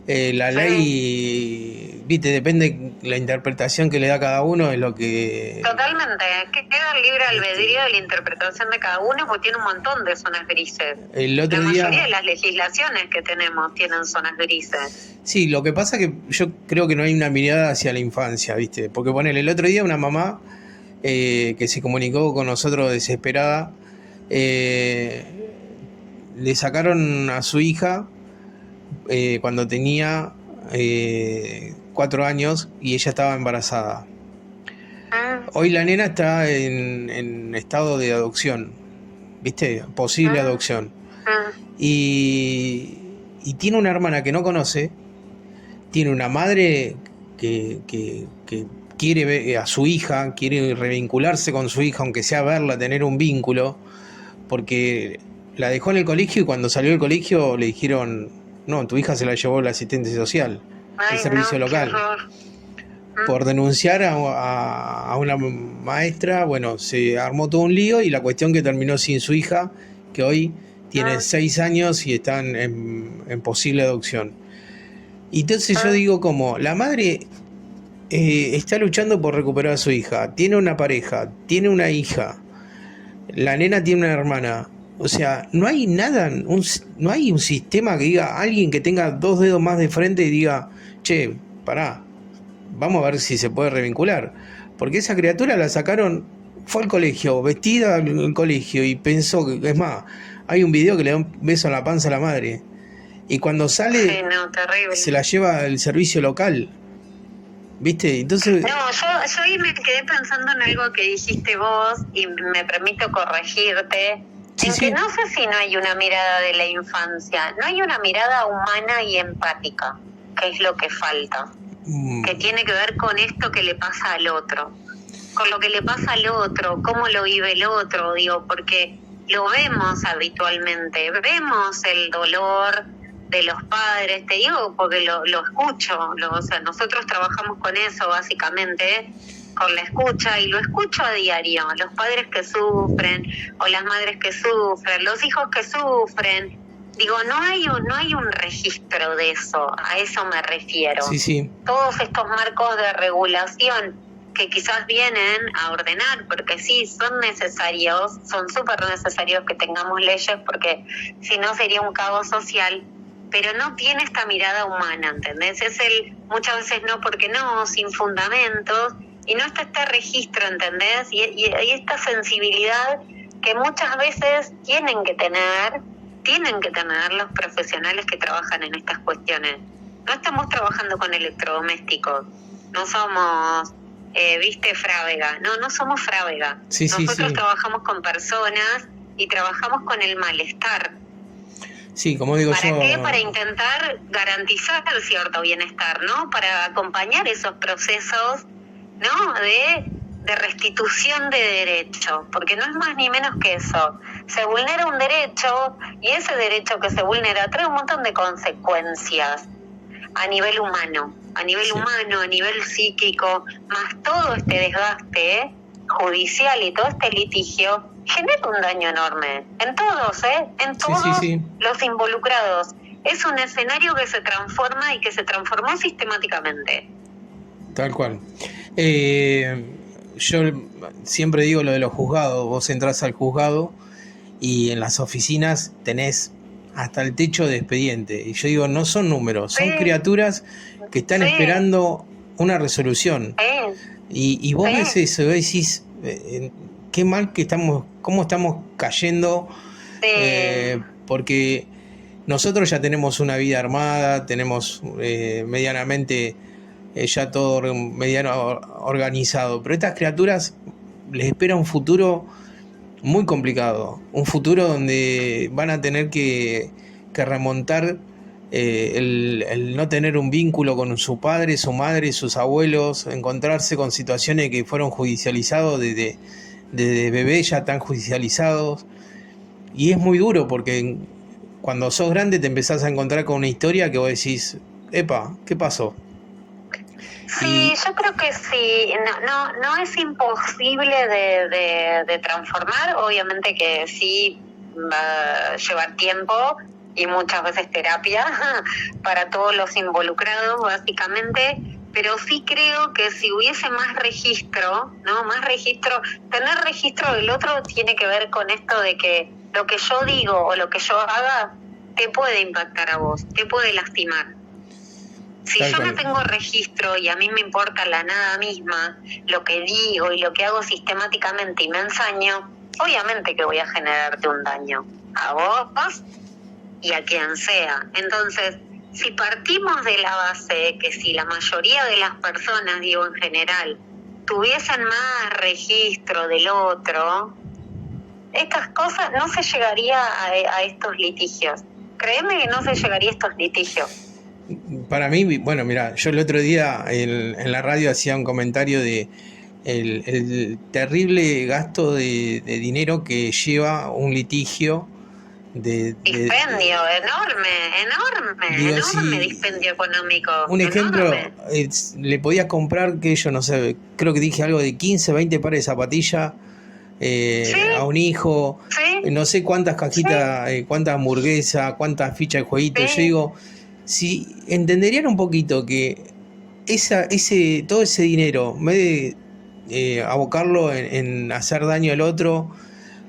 Sí, la sí. ley, viste, depende la interpretación que le da cada uno, es lo que... Totalmente, que queda el libre albedrío de la interpretación de cada uno, porque tiene un montón de zonas grises. El otro La mayoría día... de las legislaciones que tenemos tienen zonas grises. Sí, lo que pasa que yo creo que no hay una mirada hacia la infancia, viste, porque ponele, el otro día una mamá que se comunicó con nosotros desesperada, le sacaron a su hija cuando tenía 4 años y ella estaba embarazada. Hoy la nena está en estado de adopción, ¿viste? Posible adopción. Y tiene una hermana que no conoce, tiene una madre que quiere ver a su hija, quiere revincularse con su hija, aunque sea verla, tener un vínculo, porque la dejó en el colegio y cuando salió del colegio le dijeron, no, tu hija se la llevó el asistente social, el servicio local. Por denunciar a una maestra, bueno, se armó todo un lío y la cuestión que terminó sin su hija, que hoy tiene 6 años y están en posible adopción. Y entonces yo digo como, la madre está luchando por recuperar a su hija, tiene una pareja, tiene una hija, la nena tiene una hermana. O sea, no hay nada, no hay un sistema que diga, alguien que tenga 2 dedos más de frente y diga, che, pará, vamos a ver si se puede revincular. Porque esa criatura la sacaron, fue al colegio, vestida al colegio y pensó que, es más, hay un video que le da un beso en la panza a la madre. Y cuando sale, Sí, no, terrible. se la lleva al servicio local. ¿Viste? Entonces... No, yo ahí me quedé pensando en algo que dijiste vos y me permito corregirte. Sí, en sí. que no sé si no hay una mirada de la infancia, no hay una mirada humana y empática, que es lo que falta, que tiene que ver con esto que le pasa al otro, con lo que le pasa al otro, cómo lo vive el otro, digo, porque lo vemos habitualmente, vemos el dolor de los padres, te digo porque lo escucho, o sea, nosotros trabajamos con eso básicamente, con la escucha, y lo escucho a diario, los padres que sufren, o las madres que sufren, los hijos que sufren. Digo, no hay un registro de eso, a eso me refiero. Sí, sí. Todos estos marcos de regulación que quizás vienen a ordenar, porque sí, son necesarios, son súper necesarios que tengamos leyes, porque si no sería un caos social, pero no tiene esta mirada humana, ¿entendés? Muchas veces no porque no, sin fundamentos, y no está este registro, ¿entendés? Y esta sensibilidad que muchas veces tienen que tener los profesionales que trabajan en estas cuestiones. No estamos trabajando con electrodomésticos, no somos, viste, Frávega, no somos Frávega. Sí, Nosotros sí. trabajamos con personas y trabajamos con el malestar. Sí, como digo ¿Para yo... qué? Para intentar garantizar cierto bienestar, ¿no? Para acompañar esos procesos, ¿no? De restitución de derecho, porque no es más ni menos que eso. Se vulnera un derecho y ese derecho que se vulnera trae un montón de consecuencias a nivel humano, a nivel psíquico, más todo este desgaste judicial y todo este litigio genera un daño enorme en todos, en todos los involucrados. Es un escenario que se transforma y que se transformó sistemáticamente. Tal cual. Yo siempre digo lo de los juzgados. Vos entrás al juzgado y en las oficinas tenés hasta el techo de expediente. Y yo digo, no son números, son criaturas que están esperando una resolución. Y vos ves eso, vos decís, qué mal que estamos, cómo estamos cayendo porque nosotros ya tenemos una vida armada, tenemos medianamente ya todo mediano organizado, pero estas criaturas les espera un futuro muy complicado, un futuro donde van a tener que remontar el no tener un vínculo con su padre, su madre, sus abuelos, encontrarse con situaciones que fueron judicializados desde bebé, ya tan judicializados, y es muy duro porque cuando sos grande te empezás a encontrar con una historia que vos decís, epa, ¿qué pasó? Sí, yo creo que sí, no es imposible de transformar, obviamente que sí va a llevar tiempo y muchas veces terapia para todos los involucrados básicamente, pero sí creo que si hubiese más registro, ¿no? Más registro, tener registro del otro tiene que ver con esto de que lo que yo digo o lo que yo haga te puede impactar a vos, te puede lastimar. Si yo no tengo registro y a mí me importa la nada misma, lo que digo y lo que hago sistemáticamente y me ensaño, obviamente que voy a generarte un daño a vos y a quien sea. Entonces, si partimos de la base de que si la mayoría de las personas, digo en general, tuviesen más registro del otro, estas cosas no se llegaría a estos litigios. Créeme que no se llegaría a estos litigios. Para mí, bueno, mira, yo el otro día en la radio hacía un comentario de el terrible gasto de dinero que lleva un litigio. Dispendio enorme, digo, enorme dispendio económico. Un ejemplo, le podías comprar, que yo no sé, creo que dije algo de 15, 20 pares de zapatillas ¿Sí? a un hijo, ¿Sí? no sé cuántas cajitas, ¿Sí? cuántas hamburguesas, cuántas fichas de jueguitos. ¿Sí? Yo digo, si entenderían un poquito que todo ese dinero, en vez de abocarlo en hacer daño al otro,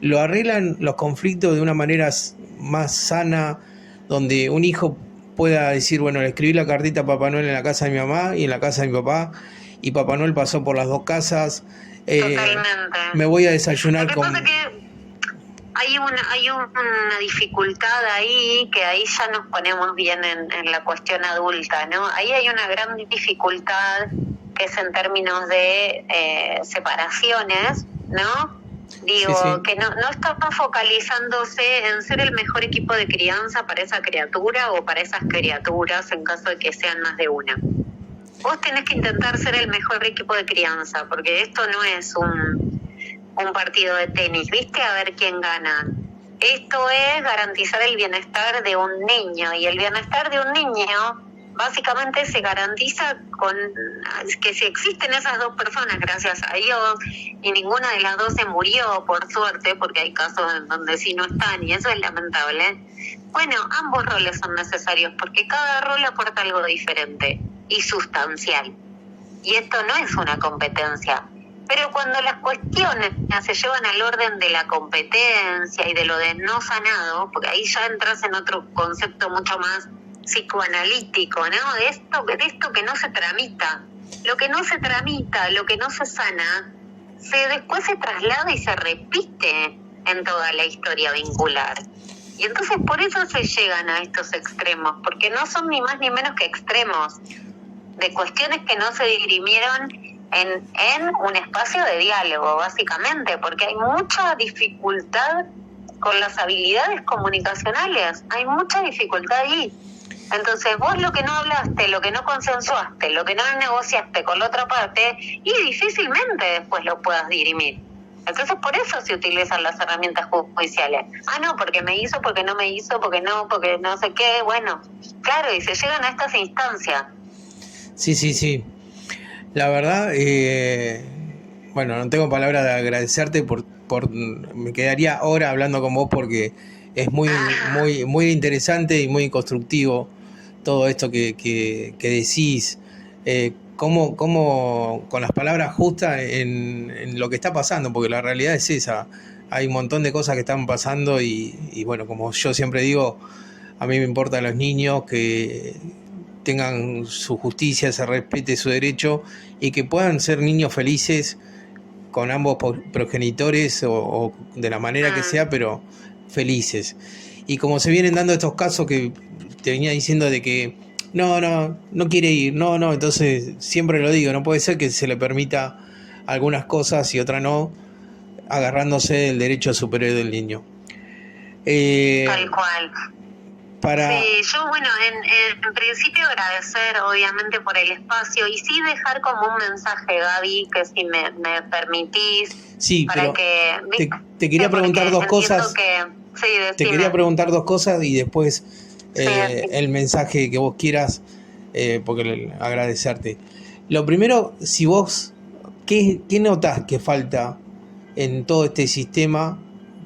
lo arreglan los conflictos de una manera más sana, donde un hijo pueda decir, bueno, le escribí la cartita a Papá Noel en la casa de mi mamá y en la casa de mi papá, y Papá Noel pasó por las dos casas. Totalmente. Me voy a desayunar Lo que pasa es que hay una dificultad ahí, que ahí ya nos ponemos bien en la cuestión adulta, ¿no? Ahí hay una gran dificultad que es en términos de separaciones, ¿no? Digo, sí. Que no está focalizándose en ser el mejor equipo de crianza para esa criatura o para esas criaturas en caso de que sean más de una. Vos tenés que intentar ser el mejor equipo de crianza, porque esto no es un partido de tenis, ¿viste? A ver quién gana. Esto es garantizar el bienestar de un niño, y el bienestar de un niño básicamente se garantiza con que si existen esas dos personas, gracias a Dios, y ninguna de las dos se murió, por suerte, porque hay casos en donde sí no están, y eso es lamentable. Bueno, ambos roles son necesarios, porque cada rol aporta algo diferente y sustancial. Y esto no es una competencia. Pero cuando las cuestiones se llevan al orden de la competencia y de lo de no sanado, porque ahí ya entras en otro concepto mucho más psicoanalítico, ¿no? De esto que no se tramita. Lo que no se tramita, lo que no se sana, después se traslada y se repite en toda la historia vincular. Y entonces por eso se llegan a estos extremos, porque no son ni más ni menos que extremos de cuestiones que no se dirimieron en un espacio de diálogo, básicamente, porque hay mucha dificultad con las habilidades comunicacionales, hay mucha dificultad ahí. Entonces vos lo que no hablaste, lo que no consensuaste, lo que no negociaste con la otra parte, y difícilmente después lo puedas dirimir. Entonces por eso se utilizan las herramientas judiciales. No, porque me hizo, porque no me hizo, porque no sé qué. Bueno, claro, y se llegan a estas instancias. Sí. La verdad, bueno, no tengo palabras de agradecerte por me quedaría ahora hablando con vos, porque es muy interesante y muy constructivo todo esto que decís, cómo con las palabras justas en lo que está pasando, porque la realidad es esa. Hay un montón de cosas que están pasando y bueno, como yo siempre digo, a mí me importan los niños, que tengan su justicia, se respete su derecho y que puedan ser niños felices con ambos progenitores o de la manera que sea, pero felices. Y como se vienen dando estos casos que te venía diciendo de que no quiere ir, entonces siempre lo digo, no puede ser que se le permita algunas cosas y otras no, agarrándose del derecho superior del niño. Tal cual. Para... Sí, yo bueno, en principio agradecer obviamente por el espacio y sí dejar como un mensaje, Gaby, que si me permitís, Sí, para pero que te quería preguntar dos cosas. Sí, Te quería preguntar dos cosas y después sí, el mensaje que vos quieras, porque agradecerte. Lo primero, si vos, ¿qué notás que falta en todo este sistema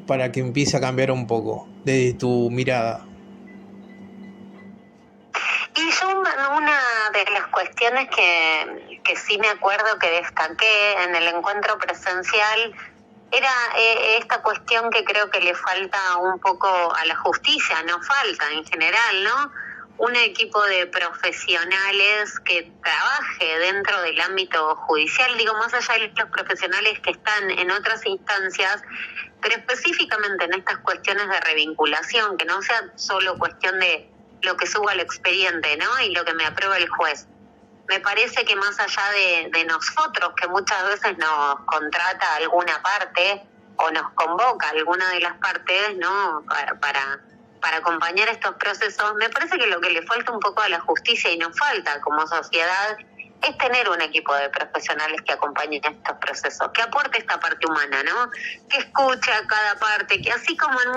para que empiece a cambiar un poco desde tu mirada? Y yo una de las cuestiones que sí me acuerdo que destaqué en el encuentro presencial era esta cuestión que creo que le falta un poco a la justicia, no falta en general, ¿no? Un equipo de profesionales que trabaje dentro del ámbito judicial, digo, más allá de los profesionales que están en otras instancias, pero específicamente en estas cuestiones de revinculación, que no sea solo cuestión de lo que suba al expediente, ¿no? Y lo que me aprueba el juez. Me parece que más allá de nosotros, que muchas veces nos contrata alguna parte o nos convoca alguna de las partes, ¿no? Para acompañar estos procesos, me parece que lo que le falta un poco a la justicia y nos falta como sociedad es tener un equipo de profesionales que acompañen estos procesos, que aporte esta parte humana, ¿no? Que escuche a cada parte, que así como en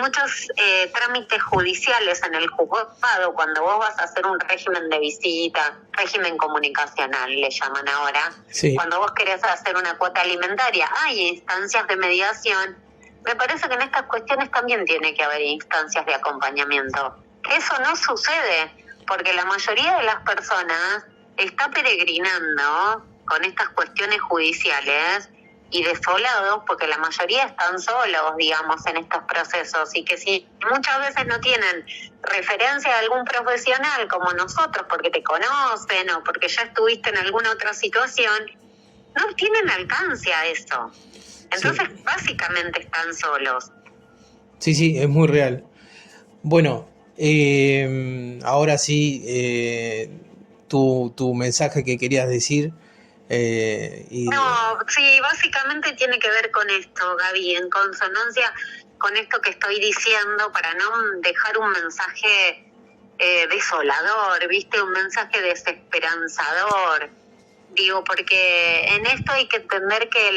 muchos trámites judiciales en el juzgado, cuando vos vas a hacer un régimen de visita, régimen comunicacional le llaman ahora, Sí. Cuando vos querés hacer una cuota alimentaria, hay instancias de mediación. Me parece que en estas cuestiones también tiene que haber instancias de acompañamiento. Eso no sucede, porque la mayoría de las personas está peregrinando con estas cuestiones judiciales y desolados, porque la mayoría están solos, digamos, en estos procesos, y que si muchas veces no tienen referencia de algún profesional como nosotros, porque te conocen o porque ya estuviste en alguna otra situación, no tienen alcance a eso. Entonces, sí, básicamente están solos. Sí, es muy real. Bueno, ahora sí, tu mensaje que querías decir. No, sí, básicamente tiene que ver con esto, Gaby, en consonancia con esto que estoy diciendo, para no dejar un mensaje desolador, ¿viste? Un mensaje desesperanzador. Digo, porque en esto hay que entender que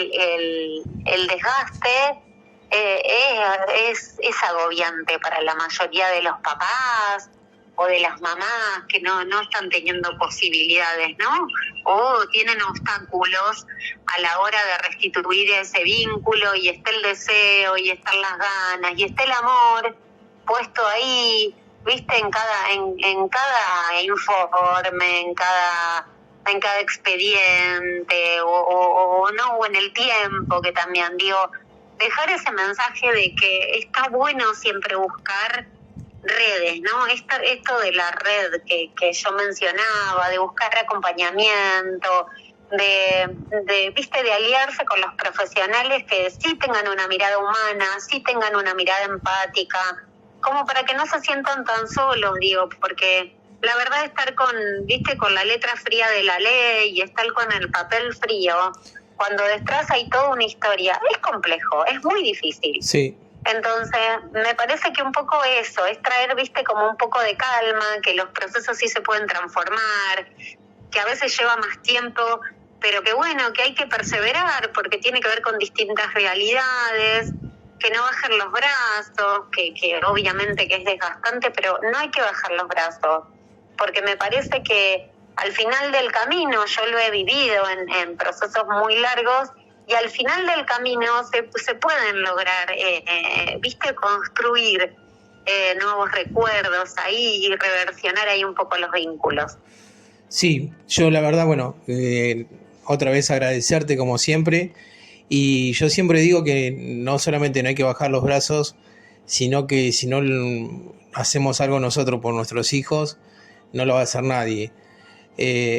el desgaste es agobiante para la mayoría de los papás o de las mamás que no están teniendo posibilidades, ¿no? O tienen obstáculos a la hora de restituir ese vínculo, y está el deseo, y están las ganas, y está el amor puesto ahí, ¿viste? En cada informe, en cada expediente, o no, o en el tiempo, que también digo, dejar ese mensaje de que está bueno siempre buscar redes, ¿no? Esto de la red que yo mencionaba, de buscar acompañamiento, de aliarse con los profesionales que sí tengan una mirada humana, sí tengan una mirada empática, como para que no se sientan tan solos, digo, porque la verdad estar con la letra fría de la ley y estar con el papel frío, cuando detrás hay toda una historia, es complejo, es muy difícil. Sí. Entonces, me parece que un poco eso, es traer, como un poco de calma, que los procesos sí se pueden transformar, que a veces lleva más tiempo, pero que bueno, que hay que perseverar, porque tiene que ver con distintas realidades, que no bajen los brazos, que obviamente que es desgastante, pero no hay que bajar los brazos, porque me parece que al final del camino, yo lo he vivido en procesos muy largos, y al final del camino se pueden lograr, construir nuevos recuerdos ahí y reversionar ahí un poco los vínculos. Sí, yo la verdad, bueno, otra vez agradecerte como siempre, y yo siempre digo que no solamente no hay que bajar los brazos, sino que si no hacemos algo nosotros por nuestros hijos, no lo va a hacer nadie.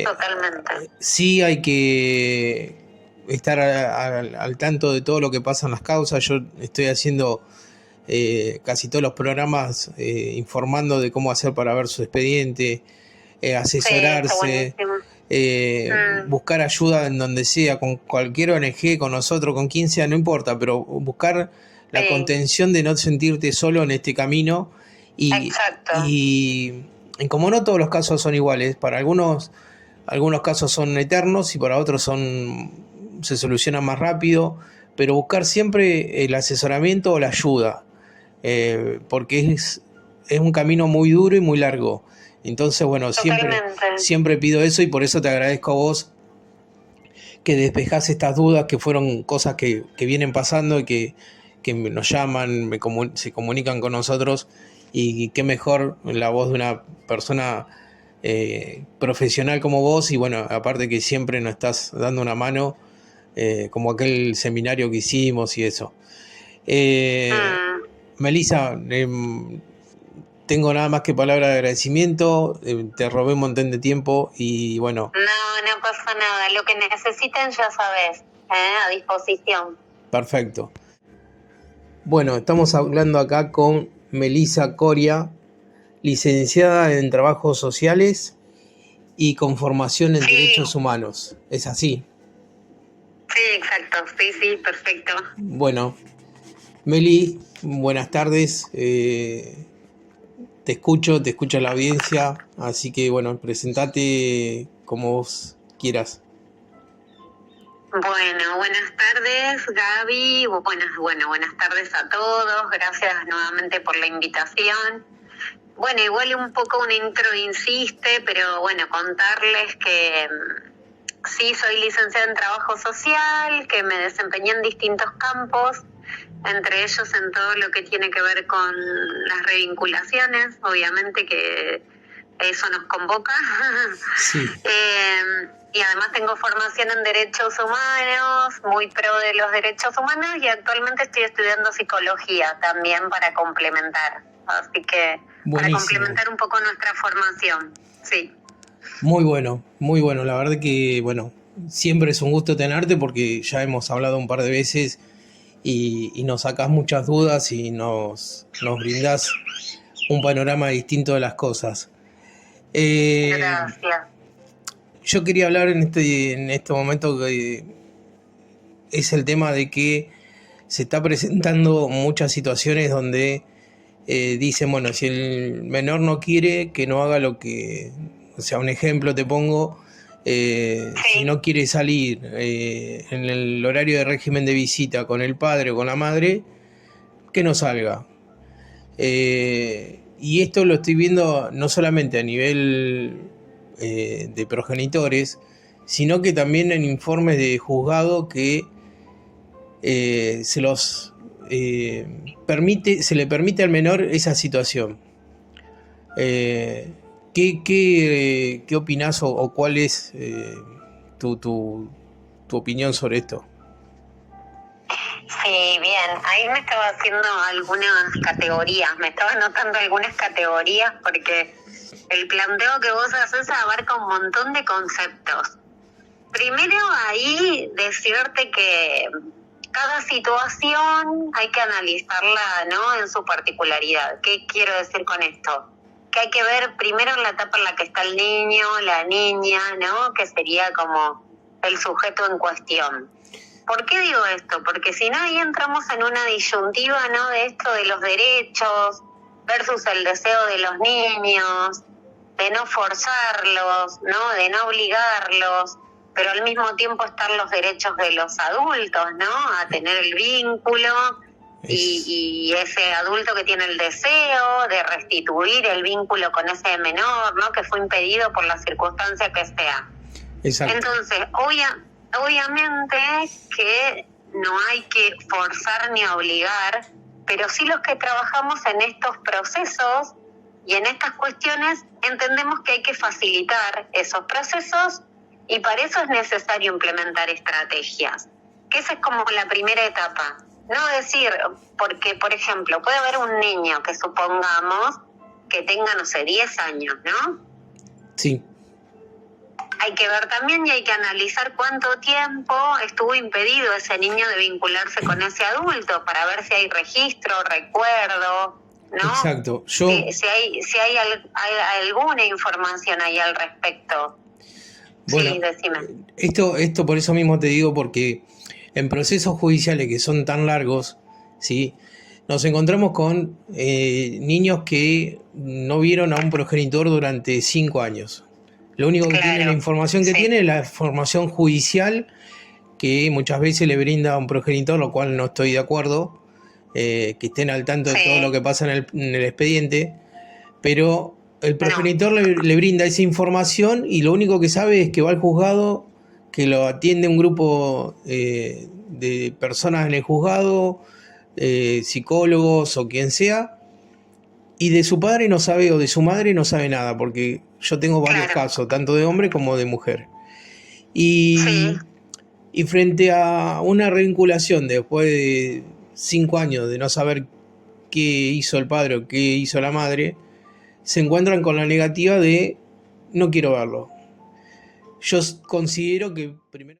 Totalmente. Sí hay que estar al tanto de todo lo que pasa en las causas. Yo estoy haciendo casi todos los programas informando de cómo hacer para ver su expediente, asesorarse, buscar ayuda en donde sea, con cualquier ONG, con nosotros, con quien sea, no importa, pero buscar la contención de no sentirte solo en este camino. Y como no todos los casos son iguales, para algunos casos son eternos y para otros se solucionan más rápido, pero buscar siempre el asesoramiento o la ayuda, porque es un camino muy duro y muy largo. Entonces, bueno, siempre pido eso, y por eso te agradezco a vos que despejás estas dudas, que fueron cosas que vienen pasando y que nos llaman, se comunican con nosotros, y qué mejor la voz de una persona profesional como vos, y bueno, aparte que siempre nos estás dando una mano, como aquel seminario que hicimos y eso. Melissa, tengo nada más que palabra de agradecimiento, te robé un montón de tiempo y bueno. No pasa nada, lo que necesiten ya sabes, a disposición. Perfecto. Bueno, estamos hablando acá con Melissa Coria, licenciada en Trabajos Sociales y con formación en Derechos Humanos. ¿Es así? Sí, exacto. Sí, perfecto. Bueno, Meli, buenas tardes. Te escucho la audiencia, así que bueno, presentate como vos quieras. Bueno, buenas tardes, Gaby. Buenas tardes a todos. Gracias nuevamente por la invitación. Bueno, igual un poco un intro insiste, pero bueno, contarles que sí, soy licenciada en Trabajo Social, que me desempeñé en distintos campos, entre ellos en todo lo que tiene que ver con las revinculaciones, obviamente que eso nos convoca. Sí. Y además tengo formación en Derechos Humanos, muy pro de los derechos humanos, y actualmente estoy estudiando psicología también para complementar. Así que buenísimo. Para complementar un poco nuestra formación, sí. Muy bueno, la verdad que bueno, siempre es un gusto tenerte porque ya hemos hablado un par de veces y nos sacás muchas dudas y nos brindás un panorama distinto de las cosas. Gracias. Yo quería hablar en este momento, que es el tema de que se está presentando muchas situaciones donde dicen, bueno, si el menor no quiere, que no haga lo que... O sea, un ejemplo te pongo, si no quiere salir en el horario de régimen de visita con el padre o con la madre, que no salga. Y esto lo estoy viendo no solamente a nivel de progenitores, sino que también en informes de juzgado que se le permite al menor esa situación. ¿Qué opinás o cuál es tu opinión sobre esto? Sí, bien. Ahí me estaba haciendo algunas categorías, me estaba anotando algunas categorías porque el planteo que vos haces abarca un montón de conceptos. Primero ahí decirte que cada situación hay que analizarla, ¿no?, en su particularidad. ¿Qué quiero decir con esto? Que hay que ver primero en la etapa en la que está el niño, la niña, ¿no?, que sería como el sujeto en cuestión. ¿Por qué digo esto? Porque si no, ahí entramos en una disyuntiva, ¿no?, de esto de los derechos versus el deseo de los niños, de no forzarlos, ¿no?, de no obligarlos, pero al mismo tiempo están los derechos de los adultos, ¿no?, a tener el vínculo, y ese adulto que tiene el deseo de restituir el vínculo con ese menor, ¿no?, que fue impedido por la circunstancia que sea. Exacto. Entonces, obviamente que no hay que forzar ni obligar, pero sí los que trabajamos en estos procesos y en estas cuestiones entendemos que hay que facilitar esos procesos, y para eso es necesario implementar estrategias, que esa es como la primera etapa. No decir, porque por ejemplo puede haber un niño que supongamos que tenga, no sé, 10 años, ¿no? Sí. hay que ver también y hay que analizar cuánto tiempo estuvo impedido ese niño de vincularse con ese adulto para ver si hay registro, recuerdo, ¿no? Exacto. Si hay alguna información ahí al respecto. Bueno, Sí, decime. esto por eso mismo te digo, porque en procesos judiciales que son tan largos, ¿sí? Nos encontramos con niños que no vieron a un progenitor durante 5 años. Lo único que tiene, la información que tiene es la información judicial que muchas veces le brinda a un progenitor, lo cual no estoy de acuerdo, que estén al tanto de todo lo que pasa en el expediente, pero el progenitor le brinda esa información y lo único que sabe es que va al juzgado, que lo atiende un grupo de personas en el juzgado, psicólogos o quien sea, y de su padre no sabe o de su madre no sabe nada, porque yo tengo varios casos, tanto de hombre como de mujer. Y frente a una revinculación después de 5 años de no saber qué hizo el padre o qué hizo la madre, se encuentran con la negativa de no quiero verlo. Yo considero que primero